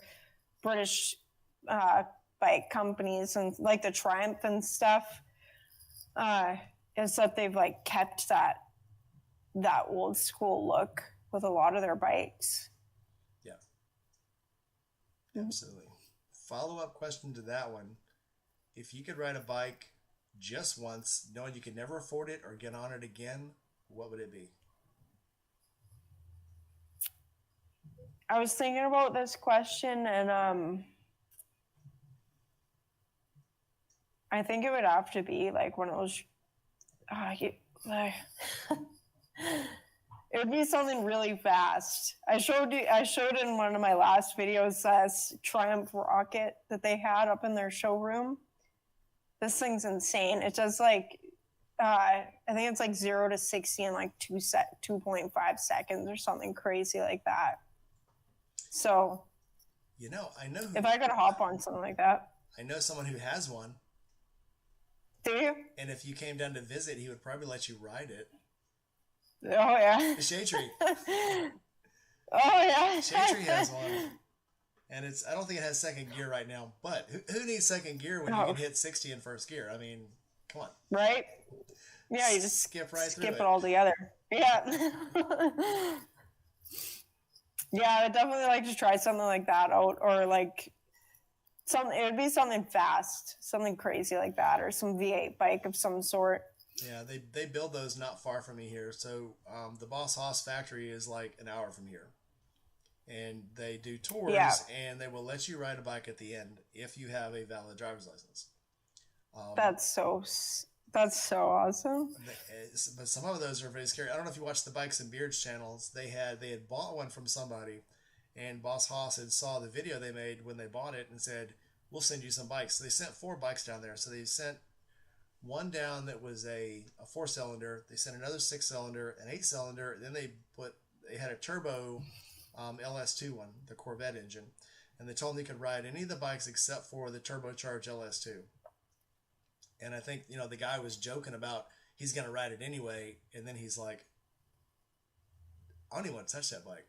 British bike companies and like the Triumph and stuff, is that they've like kept that old school look with a lot of their bikes. Yeah. Absolutely. Follow-up question to that one. If you could ride a bike just once, knowing you could never afford it or get on it again, what would it be? I was thinking about this question, and I think it would have to be like one of those. It would be something really fast. I showed in one of my last videos this Triumph Rocket that they had up in their showroom. This thing's insane. It does like, I think it's like 0 to 60 in like 2.5 seconds or something crazy like that. So, I know if I could hop on something like that. I know someone who has one. Do you? And if you came down to visit, he would probably let you ride it. Oh yeah. The Shade Tree. Oh yeah. Shade Tree has one. And I don't think it has second gear right now, but who needs second gear when you can hit 60 in first gear? I mean, come on. Right? Yeah, you just skip it all together. Yeah. Yeah, I'd definitely like to try something like that out, or like it would be something fast, something crazy like that, or some V8 bike of some sort. Yeah, they build those not far from me here. So the Boss Haas factory is like an hour from here. and they do Yeah, tours, and they will let you ride a bike at the end if you have a valid driver's license. Um, that's so that's so awesome. but some of those are very scary. I don't know if you watched the Bikes and Beards channels. They had bought one from somebody, and Boss Haas had saw the video they made when they bought it and said, "We'll send you some bikes." So they sent 4 bikes down there. So they sent one down that was a 4-cylinder. They sent another 6-cylinder, an 8-cylinder. Then they had a turbo LS2 one, the Corvette engine, and they told him he could ride any of the bikes except for the turbocharged LS2. And I think the guy was joking about he's gonna ride it anyway, and then he's like, I don't even want to touch that bike.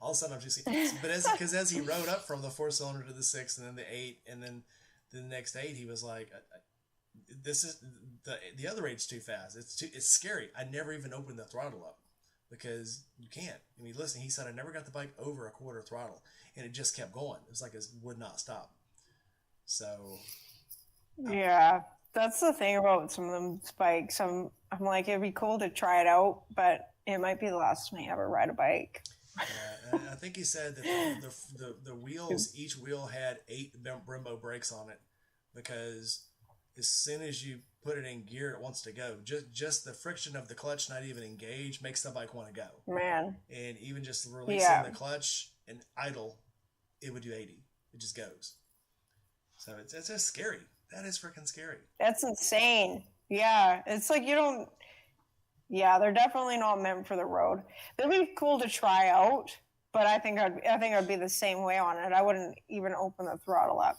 All of a sudden, I'm just but as he rode up from the 4-cylinder to the 6, and then the 8, and then the next 8, he was like, "This is the other 8's too fast. It's scary. I never even opened the throttle up because you can't. I mean, listen, he said I never got the bike over a quarter throttle, and it just kept going. It was like it would not stop. So Yeah, that's the thing about some of them bikes. I'm like, it'd be cool to try it out, but it might be the last time I ever ride a bike. yeah, and I think he said that the wheels, each wheel had 8 Brembo brakes on it because as soon as you put it in gear, it wants to go. Just the friction of the clutch not even engaged makes the bike want to go. Man, And even just releasing yeah, the clutch and idle, it would do 80. It just goes. So it's just scary. That is freaking scary. that's insane. Yeah, it's like you don't. Yeah, they're definitely not meant for the road. They'd be cool to try out, but I think I'd be the same way on it. I wouldn't even open the throttle up.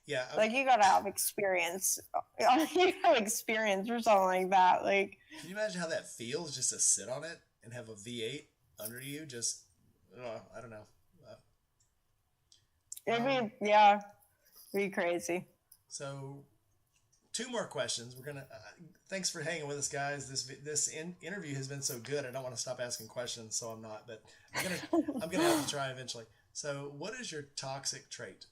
Yeah, Like you gotta have experience. You have experience or something like that. Like, can you imagine how that feels just to sit on it and have a V8 under you? Just, I don't know. it'd Um, be yeah, it'd be crazy. so 2 more questions. We're gonna. Thanks for hanging with us, guys. This interview has been so good. I don't want to stop asking questions, so I'm not. But I'm gonna have to try eventually. So, what is your toxic trait?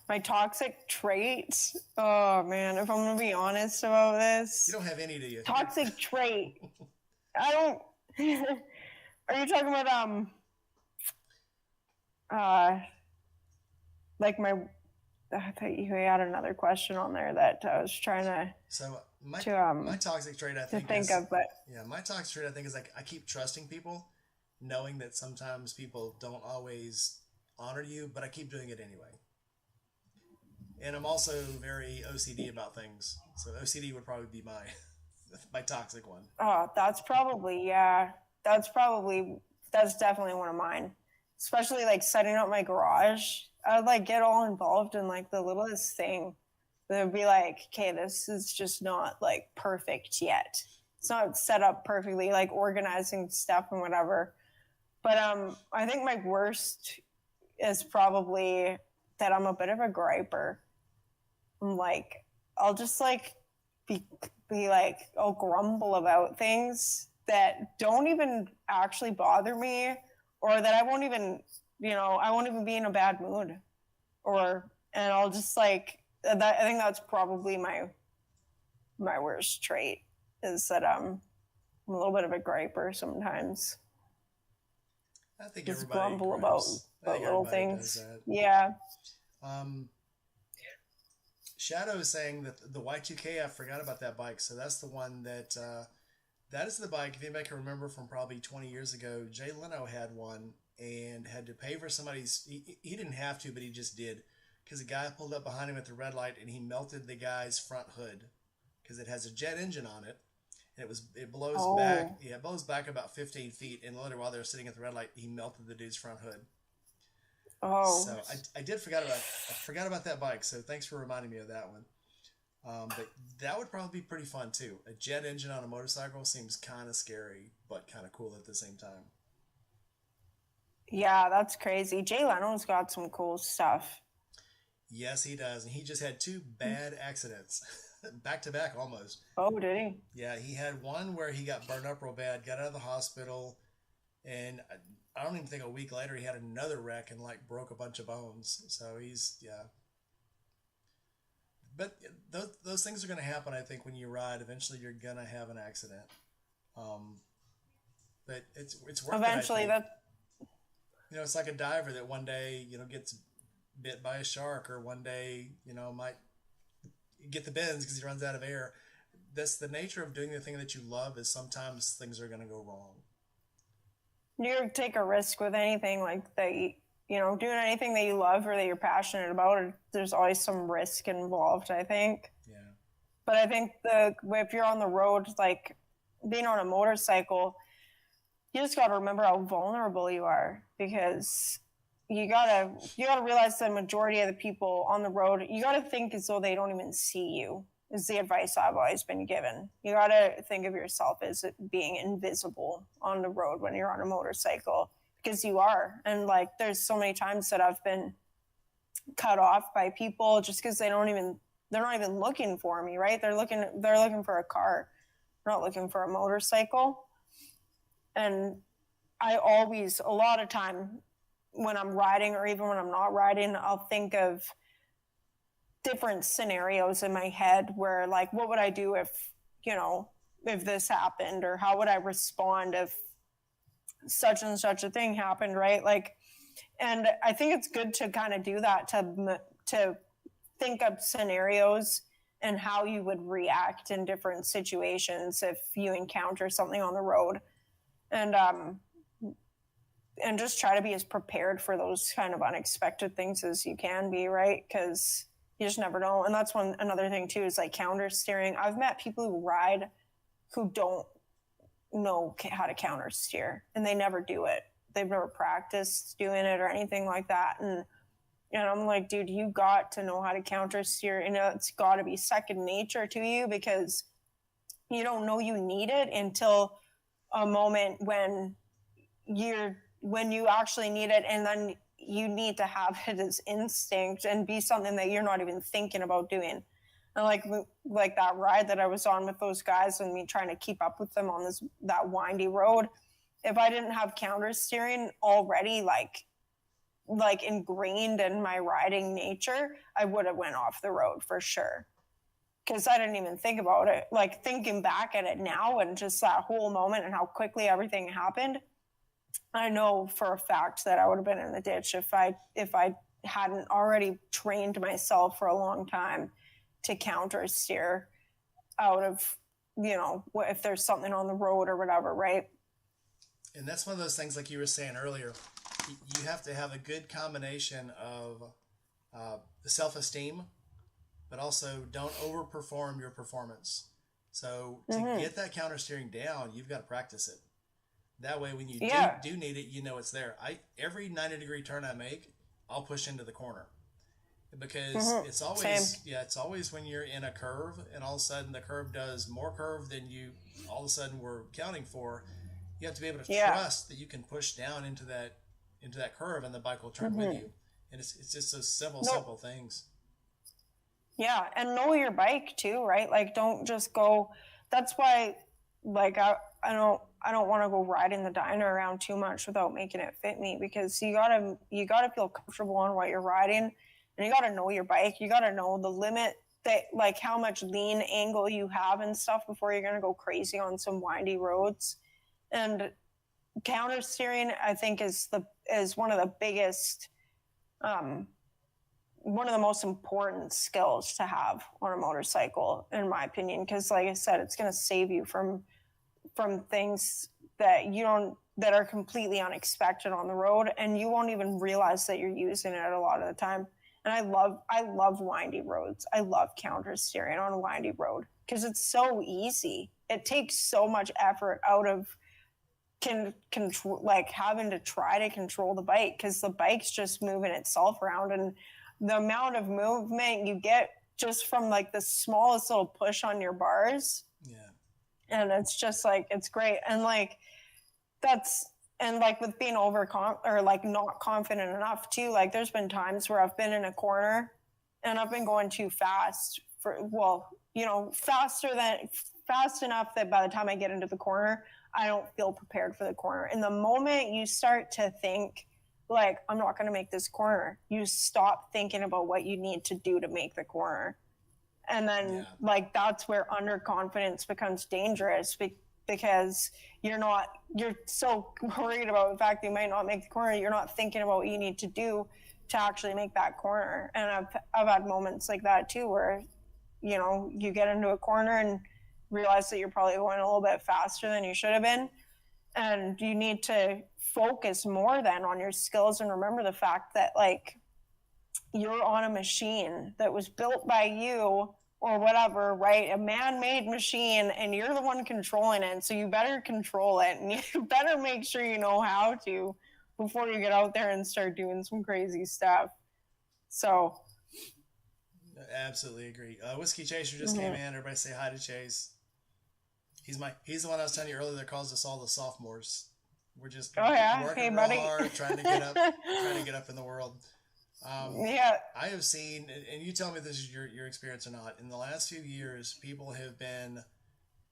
My toxic trait. Oh man, if I'm gonna be honest about You this, don't have any, do you? toxic trait. I don't. Are you talking about uh like my? I thought you had another question on there that I was trying So my to toxic trait, I to think, think is of, but yeah. My toxic trait, I think, is like I keep trusting people, knowing that sometimes people don't always honor you, but I keep doing it anyway. And I'm also very OCD about things. So OCD would probably be my my toxic one. oh, that's probably yeah. That's probably that's definitely one of mine. Especially like setting up my garage. I'd like get all involved in like the littlest thing. They'd be like, okay, this is just not like perfect yet. It's not set up perfectly, like organizing stuff and whatever. But I think my worst is probably that I'm a bit of a griper. I'm like, I'll just like be be like, I'll grumble about things that don't even actually bother me, or that I won't even, I won't even be in a bad mood, and I'll just like that. I think that's probably my worst trait is that I'm a little bit of a griper sometimes. I think Just everybody grumble gripes. I about think little everybody does things. that. Yeah. Um, Shadow is saying that the Y2K, I forgot about that bike. So that's the one that is the bike, if anybody can remember from probably 20 years ago, Jay Leno had one and had to pay for somebody's, he didn't have to, but he just did. Because a guy pulled up behind him at the red light and he melted the guy's front hood. Because it has a jet engine on it. And it blows back, Oh. yeah, it blows back about 15 feet. And literally while they were sitting at the red light, he melted the dude's front hood. Oh. So I forgot about that bike. So thanks for reminding me of that one. But that would probably be pretty fun too. A jet engine on a motorcycle seems kind of scary, but kind of cool at the same time. Yeah, that's crazy. Jay Leno's got some cool stuff. Yes, he does. And he just had 2 bad accidents back to back almost. Oh, did he? Yeah, he had one where he got burned up real bad, got out of the hospital, and I don't even think a week later he had another wreck and like broke a bunch of bones. So yeah. But those things are going to happen, I think, when you ride. Eventually, you're going to have an accident. Um, but it's worth Eventually, it. I think. that It's like a diver that one day gets bit by a shark, or one day might get the bends because he runs out of air. That's the nature of doing the thing that you love. Is sometimes things are going to go wrong. you take a risk with anything like that. Doing anything that you love or that you're passionate about, there's always some risk involved, I think. Yeah. But I think if you're on the road, like being on a motorcycle, you just got to remember how vulnerable you are, because you gotta realize the majority of the people on the road, you gotta think as though they don't even see you, is the advice I've always been given. You gotta think of yourself as being invisible on the road when you're on a motorcycle, because you are. And like, there's so many times that I've been cut off by people just because they're not even looking for me, right? They're looking for a car, they're not looking for a motorcycle. And a lot of time when I'm riding, or even when I'm not riding, I'll think of different scenarios in my head where, like, what would I do if this happened, or how would I respond if such and such a thing happened, right? Like, and I think it's good to kind of do that, to think up scenarios and how you would react in different situations if you encounter something on the road. And just try to be as prepared for those kind of unexpected things as you can be, right? Because you just never know. And that's another thing too, is like counter steering. I've met people who ride who don't know how to counter steer, and they never do it. They've never practiced doing it or anything like that. And I'm like, dude, you got to know how to counter steer. It's got to be second nature to you, because you don't know you need it until a moment when you actually need it, and then you need to have it as instinct and be something that you're not even thinking about doing. And like that ride that I was on with those guys, and me trying to keep up with them on that windy road, if I didn't have counter steering already like ingrained in my riding nature, I would have went off the road for sure, because I didn't even think about it. Like, thinking back at it now, and just that whole moment and how quickly everything happened, I know for a fact that I would have been in the ditch if I hadn't already trained myself for a long time to counter steer out of, if there's something on the road or whatever, right? And that's one of those things, like you were saying earlier, you have to have a good combination of self-esteem, but also don't overperform your performance. So to get that counter steering down, you've got to practice it. That way, when you do need it, it's there. Every 90-degree turn I make, I'll push into the corner, because it's always when you're in a curve and all of a sudden the curve does more curve than you all of a sudden were counting for. You have to be able to trust that you can push down into that curve, and the bike will turn with you. And it's just those simple things. Yeah, and know your bike too, right? Like, don't just go. That's why, like, I don't want to go riding the dyno around too much without making it fit me, because you gotta feel comfortable on what you're riding, and you gotta know your bike. You gotta know the limit, that like how much lean angle you have and stuff before you're gonna go crazy on some windy roads. And counter steering, I think, is one of the biggest, one of the most important skills to have on a motorcycle, in my opinion, because like I said, it's going to save you from things that that are completely unexpected on the road, and you won't even realize that you're using it a lot of the time. And I love windy roads. I love counter steering on a windy road, because it's so easy. It takes so much effort out of control, like having to try to control the bike, because the bike's just moving itself around, and the amount of movement you get just from like the smallest little push on your bars. Yeah. And it's just like, it's great. And like, and like with being or like not confident enough too, like there's been times where I've been in a corner and I've been going too fast fast enough that by the time I get into the corner, I don't feel prepared for the corner. And the moment you start to think, like, I'm not going to make this corner, you stop thinking about what you need to do to make the corner. And then, like, that's where underconfidence becomes dangerous, because you're so worried about the fact that you might not make the corner. You're not thinking about what you need to do to actually make that corner. And I've had moments like that too, where, you know, you get into a corner and realize that you're probably going a little bit faster than you should have been. And you need to focus more then on your skills and remember the fact that, like, you're on a machine that was built by you or whatever, right? A man-made machine, and you're the one controlling it. So you better control it, and you better make sure you know how to before you get out there and start doing some crazy stuff. So Absolutely agree. Whiskey Chaser just came in. Everybody say hi to Chase. He's the one I was telling you earlier that calls us all the sophomores. We're just working real hard, trying to get up in the world. Yeah. I have seen, and you tell me this is your experience or not, in the last few years, people have been,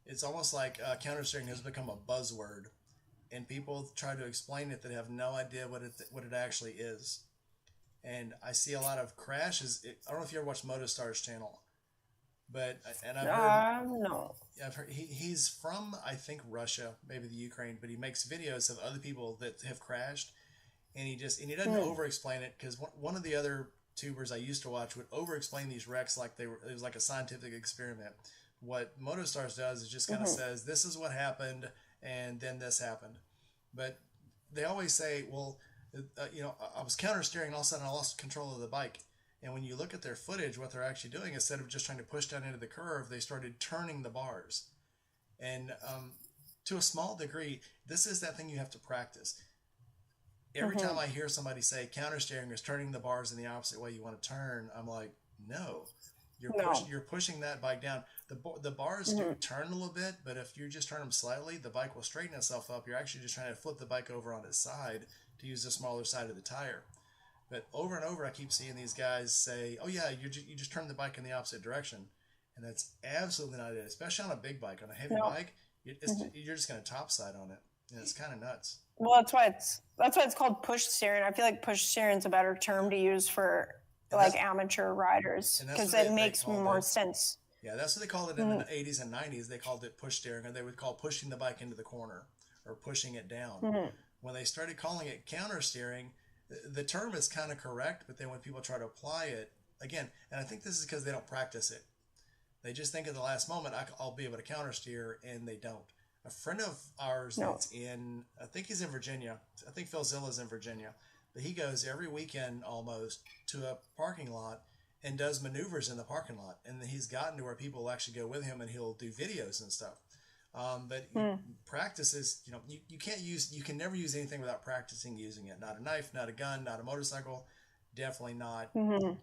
it's almost like counter-steering has become a buzzword, and people try to explain it that have no idea what it actually is. And I see a lot of crashes. I don't know if you ever watched MotoStar's channel, but I've heard, no. I've heard he's from, I think, Russia, maybe the Ukraine, but he makes videos of other people that have crashed, and he doesn't over-explain it, because one of the other tubers I used to watch would over-explain these wrecks like it was like a scientific experiment. What MotoStars does is just kind of says, this is what happened, and then this happened. But they always say, well, I was counter-steering, and all of a sudden I lost control of the bike. And when you look at their footage, what they're actually doing, instead of just trying to push down into the curve, they started turning the bars. And to a small degree, this is that thing you have to practice. Every time I hear somebody say counter-steering is turning the bars in the opposite way you want to turn, I'm like, no. You're pushing that bike down. The bars do turn a little bit, but if you just turn them slightly, the bike will straighten itself up. You're actually just trying to flip the bike over on its side to use the smaller side of the tire. But over and over, I keep seeing these guys say, oh yeah, you just turn the bike in the opposite direction. And that's absolutely not it, especially on a big bike. On a heavy bike, you're just going to topside on it. And it's kind of nuts. Well, that's why it's called push steering. I feel like push steering is a better term to use for like amateur riders, because it makes more sense. Yeah, that's what they called it in the 80s and 90s. They called it push steering, or they would call pushing the bike into the corner or pushing it down. When they started calling it counter steering, the term is kind of correct, but then when people try to apply it, again, and I think this is because they don't practice it. They just think at the last moment, I'll be able to counter steer, and they don't. A friend of ours that's I think he's in Virginia. I think Phil Zilla's in Virginia. But he goes every weekend almost to a parking lot and does maneuvers in the parking lot. And he's gotten to where people will actually go with him, and he'll do videos and stuff. But practices, you can never use anything without practicing using it. Not a knife, not a gun, not a motorcycle, definitely not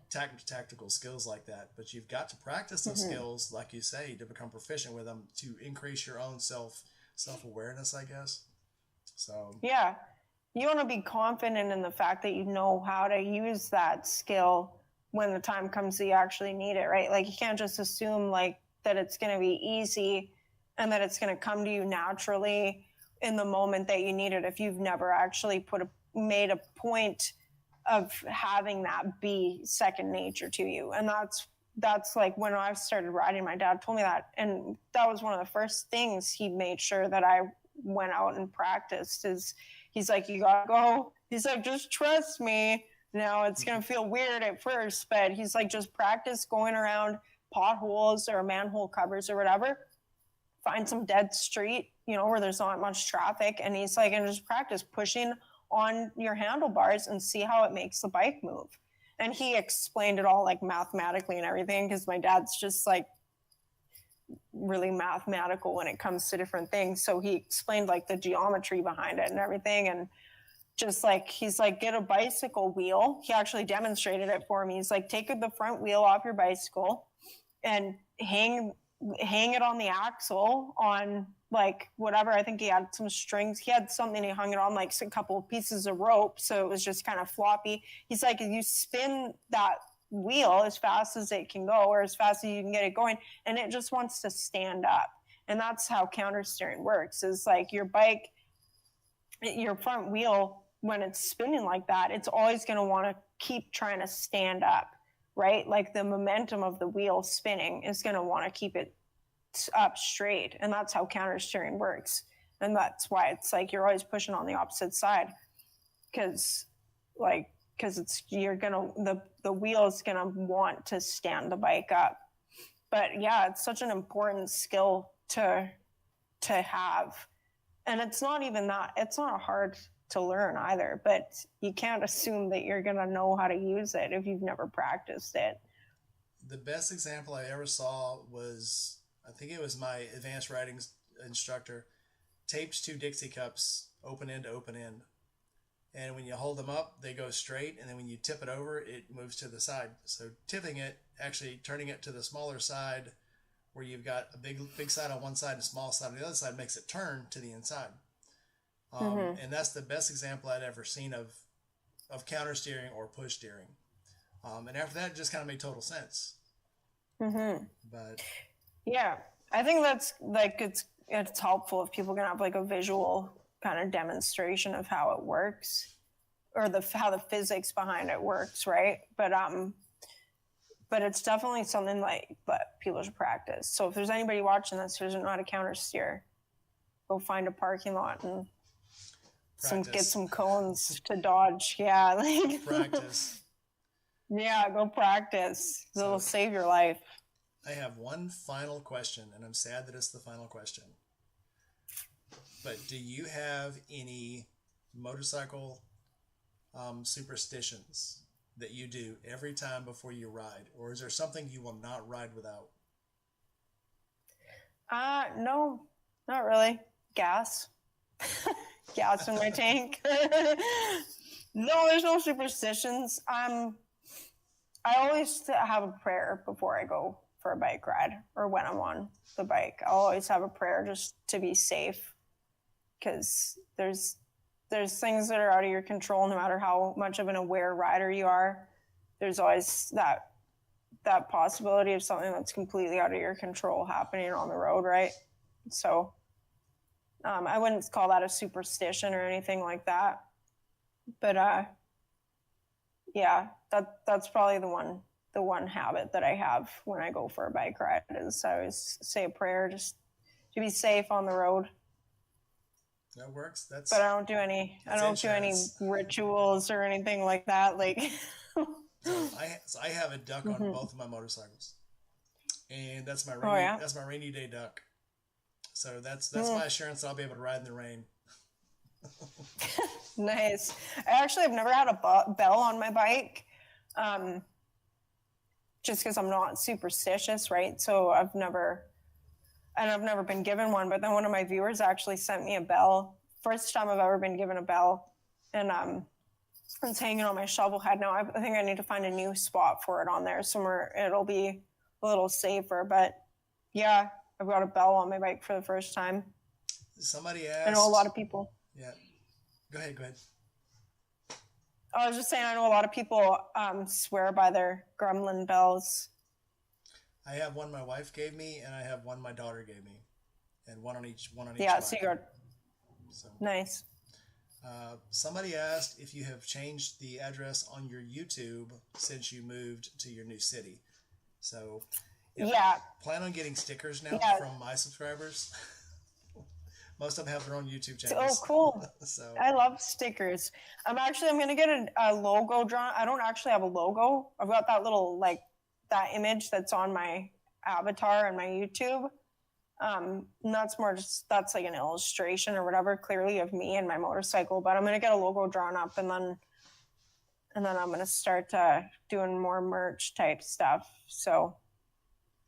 tactical skills like that. But you've got to practice those skills, like you say, to become proficient with them, to increase your own self-awareness, I guess. So yeah, you want to be confident in the fact that you know how to use that skill when the time comes that you actually need it, right? Like, you can't just assume like that it's going to be easy and that it's going to come to you naturally in the moment that you need it if you've never actually made a point of having that be second nature to you. And that's like when I started riding, my dad told me that, and that was one of the first things he made sure that I went out and practiced. Is he's like, you gotta go, he's like, just trust me. Now it's gonna feel weird at first, but he's like, just practice going around potholes or manhole covers or whatever, find some dead street, where there's not much traffic, and he's like, and just practice pushing on your handlebars and see how it makes the bike move. And he explained it all like mathematically and everything, because my dad's just like really mathematical when it comes to different things. So he explained like the geometry behind it and everything. And just like, he's like, get a bicycle wheel. He actually demonstrated it for me. He's like, take the front wheel off your bicycle and hang it on the axle on like whatever. I think he had some strings. He had something he hung it on, like a couple of pieces of rope. So it was just kind of floppy. He's like, you spin that wheel as fast as it can go, or as fast as you can get it going, and it just wants to stand up. And that's how counter steering works, is like your bike, your front wheel, when it's spinning like that, it's always going to want to keep trying to stand up, right? Like the momentum of the wheel spinning is going to want to keep it up straight, and that's how counter steering works. And that's why it's like you're always pushing on the opposite side, because it's you're gonna the wheel is gonna want to stand the bike up. But yeah, it's such an important skill to have, and it's not hard to learn either, but you can't assume that you're gonna know how to use it if you've never practiced it. The best example I ever saw was, I think it was my advanced riding instructor, taped two Dixie cups open end to open end. And when you hold them up, they go straight. And then when you tip it over, it moves to the side. So tipping it, actually turning it to the smaller side, where you've got a big side on one side and a small side on the other side, makes it turn to the inside. And that's the best example I'd ever seen of counter steering or push steering. And after that, it just kind of made total sense. But yeah, I think that's like it's helpful if people can have like a visual kind of demonstration of how it works, or how the physics behind it works, right? But it's definitely something that people should practice. So if there's anybody watching this who doesn't know how to counter steer, go find a parking lot and get some cones to dodge. Yeah, like practice. Yeah, go practice. It'll save your life. I have one final question, and I'm sad that it's the final question. But do you have any motorcycle superstitions that you do every time before you ride? Or is there something you will not ride without? No, not really. Gas. Gas in my tank. No, there's no superstitions. I always have a prayer before I go for a bike ride, or when I'm on the bike. I'll always have a prayer just to be safe, because there's things that are out of your control. No matter how much of an aware rider you are, there's always that possibility of something that's completely out of your control happening on the road, right? So I wouldn't call that a superstition or anything like that, but yeah, that's probably the one habit that I have when I go for a bike ride, is I always say a prayer just to be safe on the road. That works. But I don't do any rituals or anything like that. Like so I have a duck on both of my motorcycles, and that's my rainy day duck. So that's my assurance that I'll be able to ride in the rain. Nice. I actually have never had a bell on my bike, just because I'm not superstitious, right? So I've never been given one. But then one of my viewers actually sent me a bell. First time I've ever been given a bell, and it's hanging on my shovel head now. I think I need to find a new spot for it on there somewhere. It'll be a little safer. But yeah, I've got a bell on my bike for the first time. Somebody asked. I know a lot of people. Yeah. Go ahead. I was just saying, I know a lot of people swear by their gremlin bells. I have one my wife gave me, and I have one my daughter gave me, and one on each. Yeah, so you got nice. Somebody asked if you have changed the address on your YouTube since you moved to your new city. So, plan on getting stickers now from my subscribers. Most of them have their own YouTube channels. Oh, cool. So I love stickers. I'm going to get a logo drawn. I don't actually have a logo. I've got that little, that image that's on my avatar and my YouTube. And that's that's like an illustration or whatever, clearly, of me and my motorcycle. But I'm going to get a logo drawn up, and then I'm going to start doing more merch type stuff. So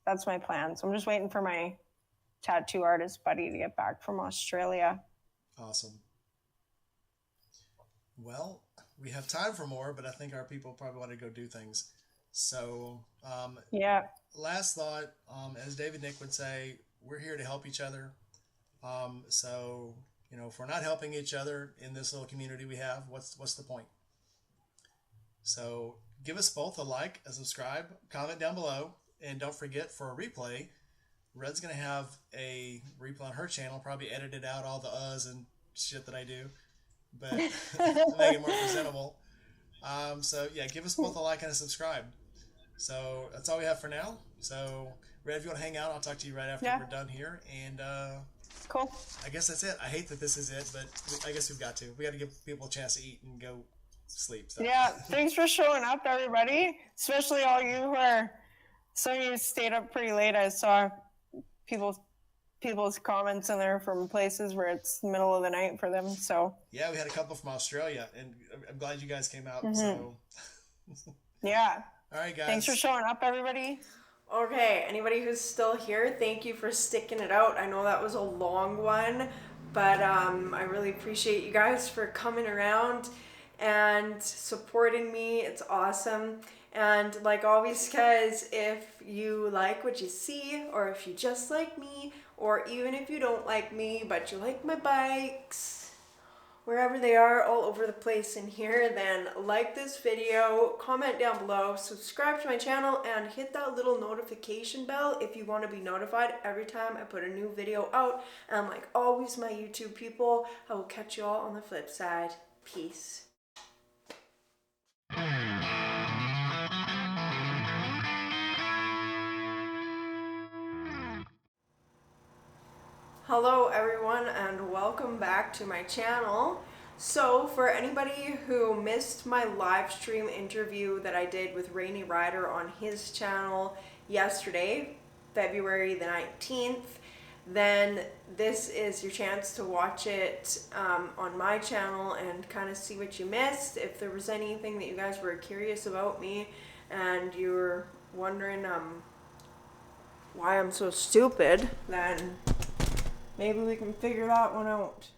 that's my plan. So I'm just waiting for my tattoo artist buddy to get back from Australia. Awesome. Well, we have time for more, but I think our people probably want to go do things. So, last thought, as David Nick would say, we're here to help each other. So, if we're not helping each other in this little community we have, what's the point? So give us both a like, a subscribe, comment down below, and don't forget, for a replay, Red's going to have a replay on her channel, probably edited out all the uhs and shit that I do, but to make it more presentable. So yeah, give us both a like and a subscribe. So that's all we have for now. So Red, if you want to hang out, I'll talk to you right after Yeah. we're done here. And Cool. I guess that's it. I hate that this is it, but I guess we've got to. We got to give people a chance to eat and go sleep. So. Yeah. Thanks for showing up, everybody. Especially all you who are. Some of you stayed up pretty late. I saw people's comments in there from places where it's the middle of the night for them. So yeah, we had a couple from Australia, and I'm glad you guys came out. So yeah. All right, guys. Thanks for showing up, everybody. Okay, anybody who's still here, thank you for sticking it out. I know that was a long one, but I really appreciate you guys for coming around and supporting me. It's awesome. And like always, guys, if you like what you see, or if you just like me, or even if you don't like me, but you like my bikes, wherever they are, all over the place in here, then like this video, comment down below, subscribe to my channel, and hit that little notification bell if you want to be notified every time I put a new video out. And like always, my YouTube people, I will catch you all on the flip side. Peace. Hello everyone, and welcome back to my channel. So for anybody who missed my live stream interview that I did with Rainy Rider on his channel yesterday, February the 19th, then this is your chance to watch it on my channel and kind of see what you missed. If there was anything that you guys were curious about me and you were wondering why I'm so stupid, then maybe we can figure that one out.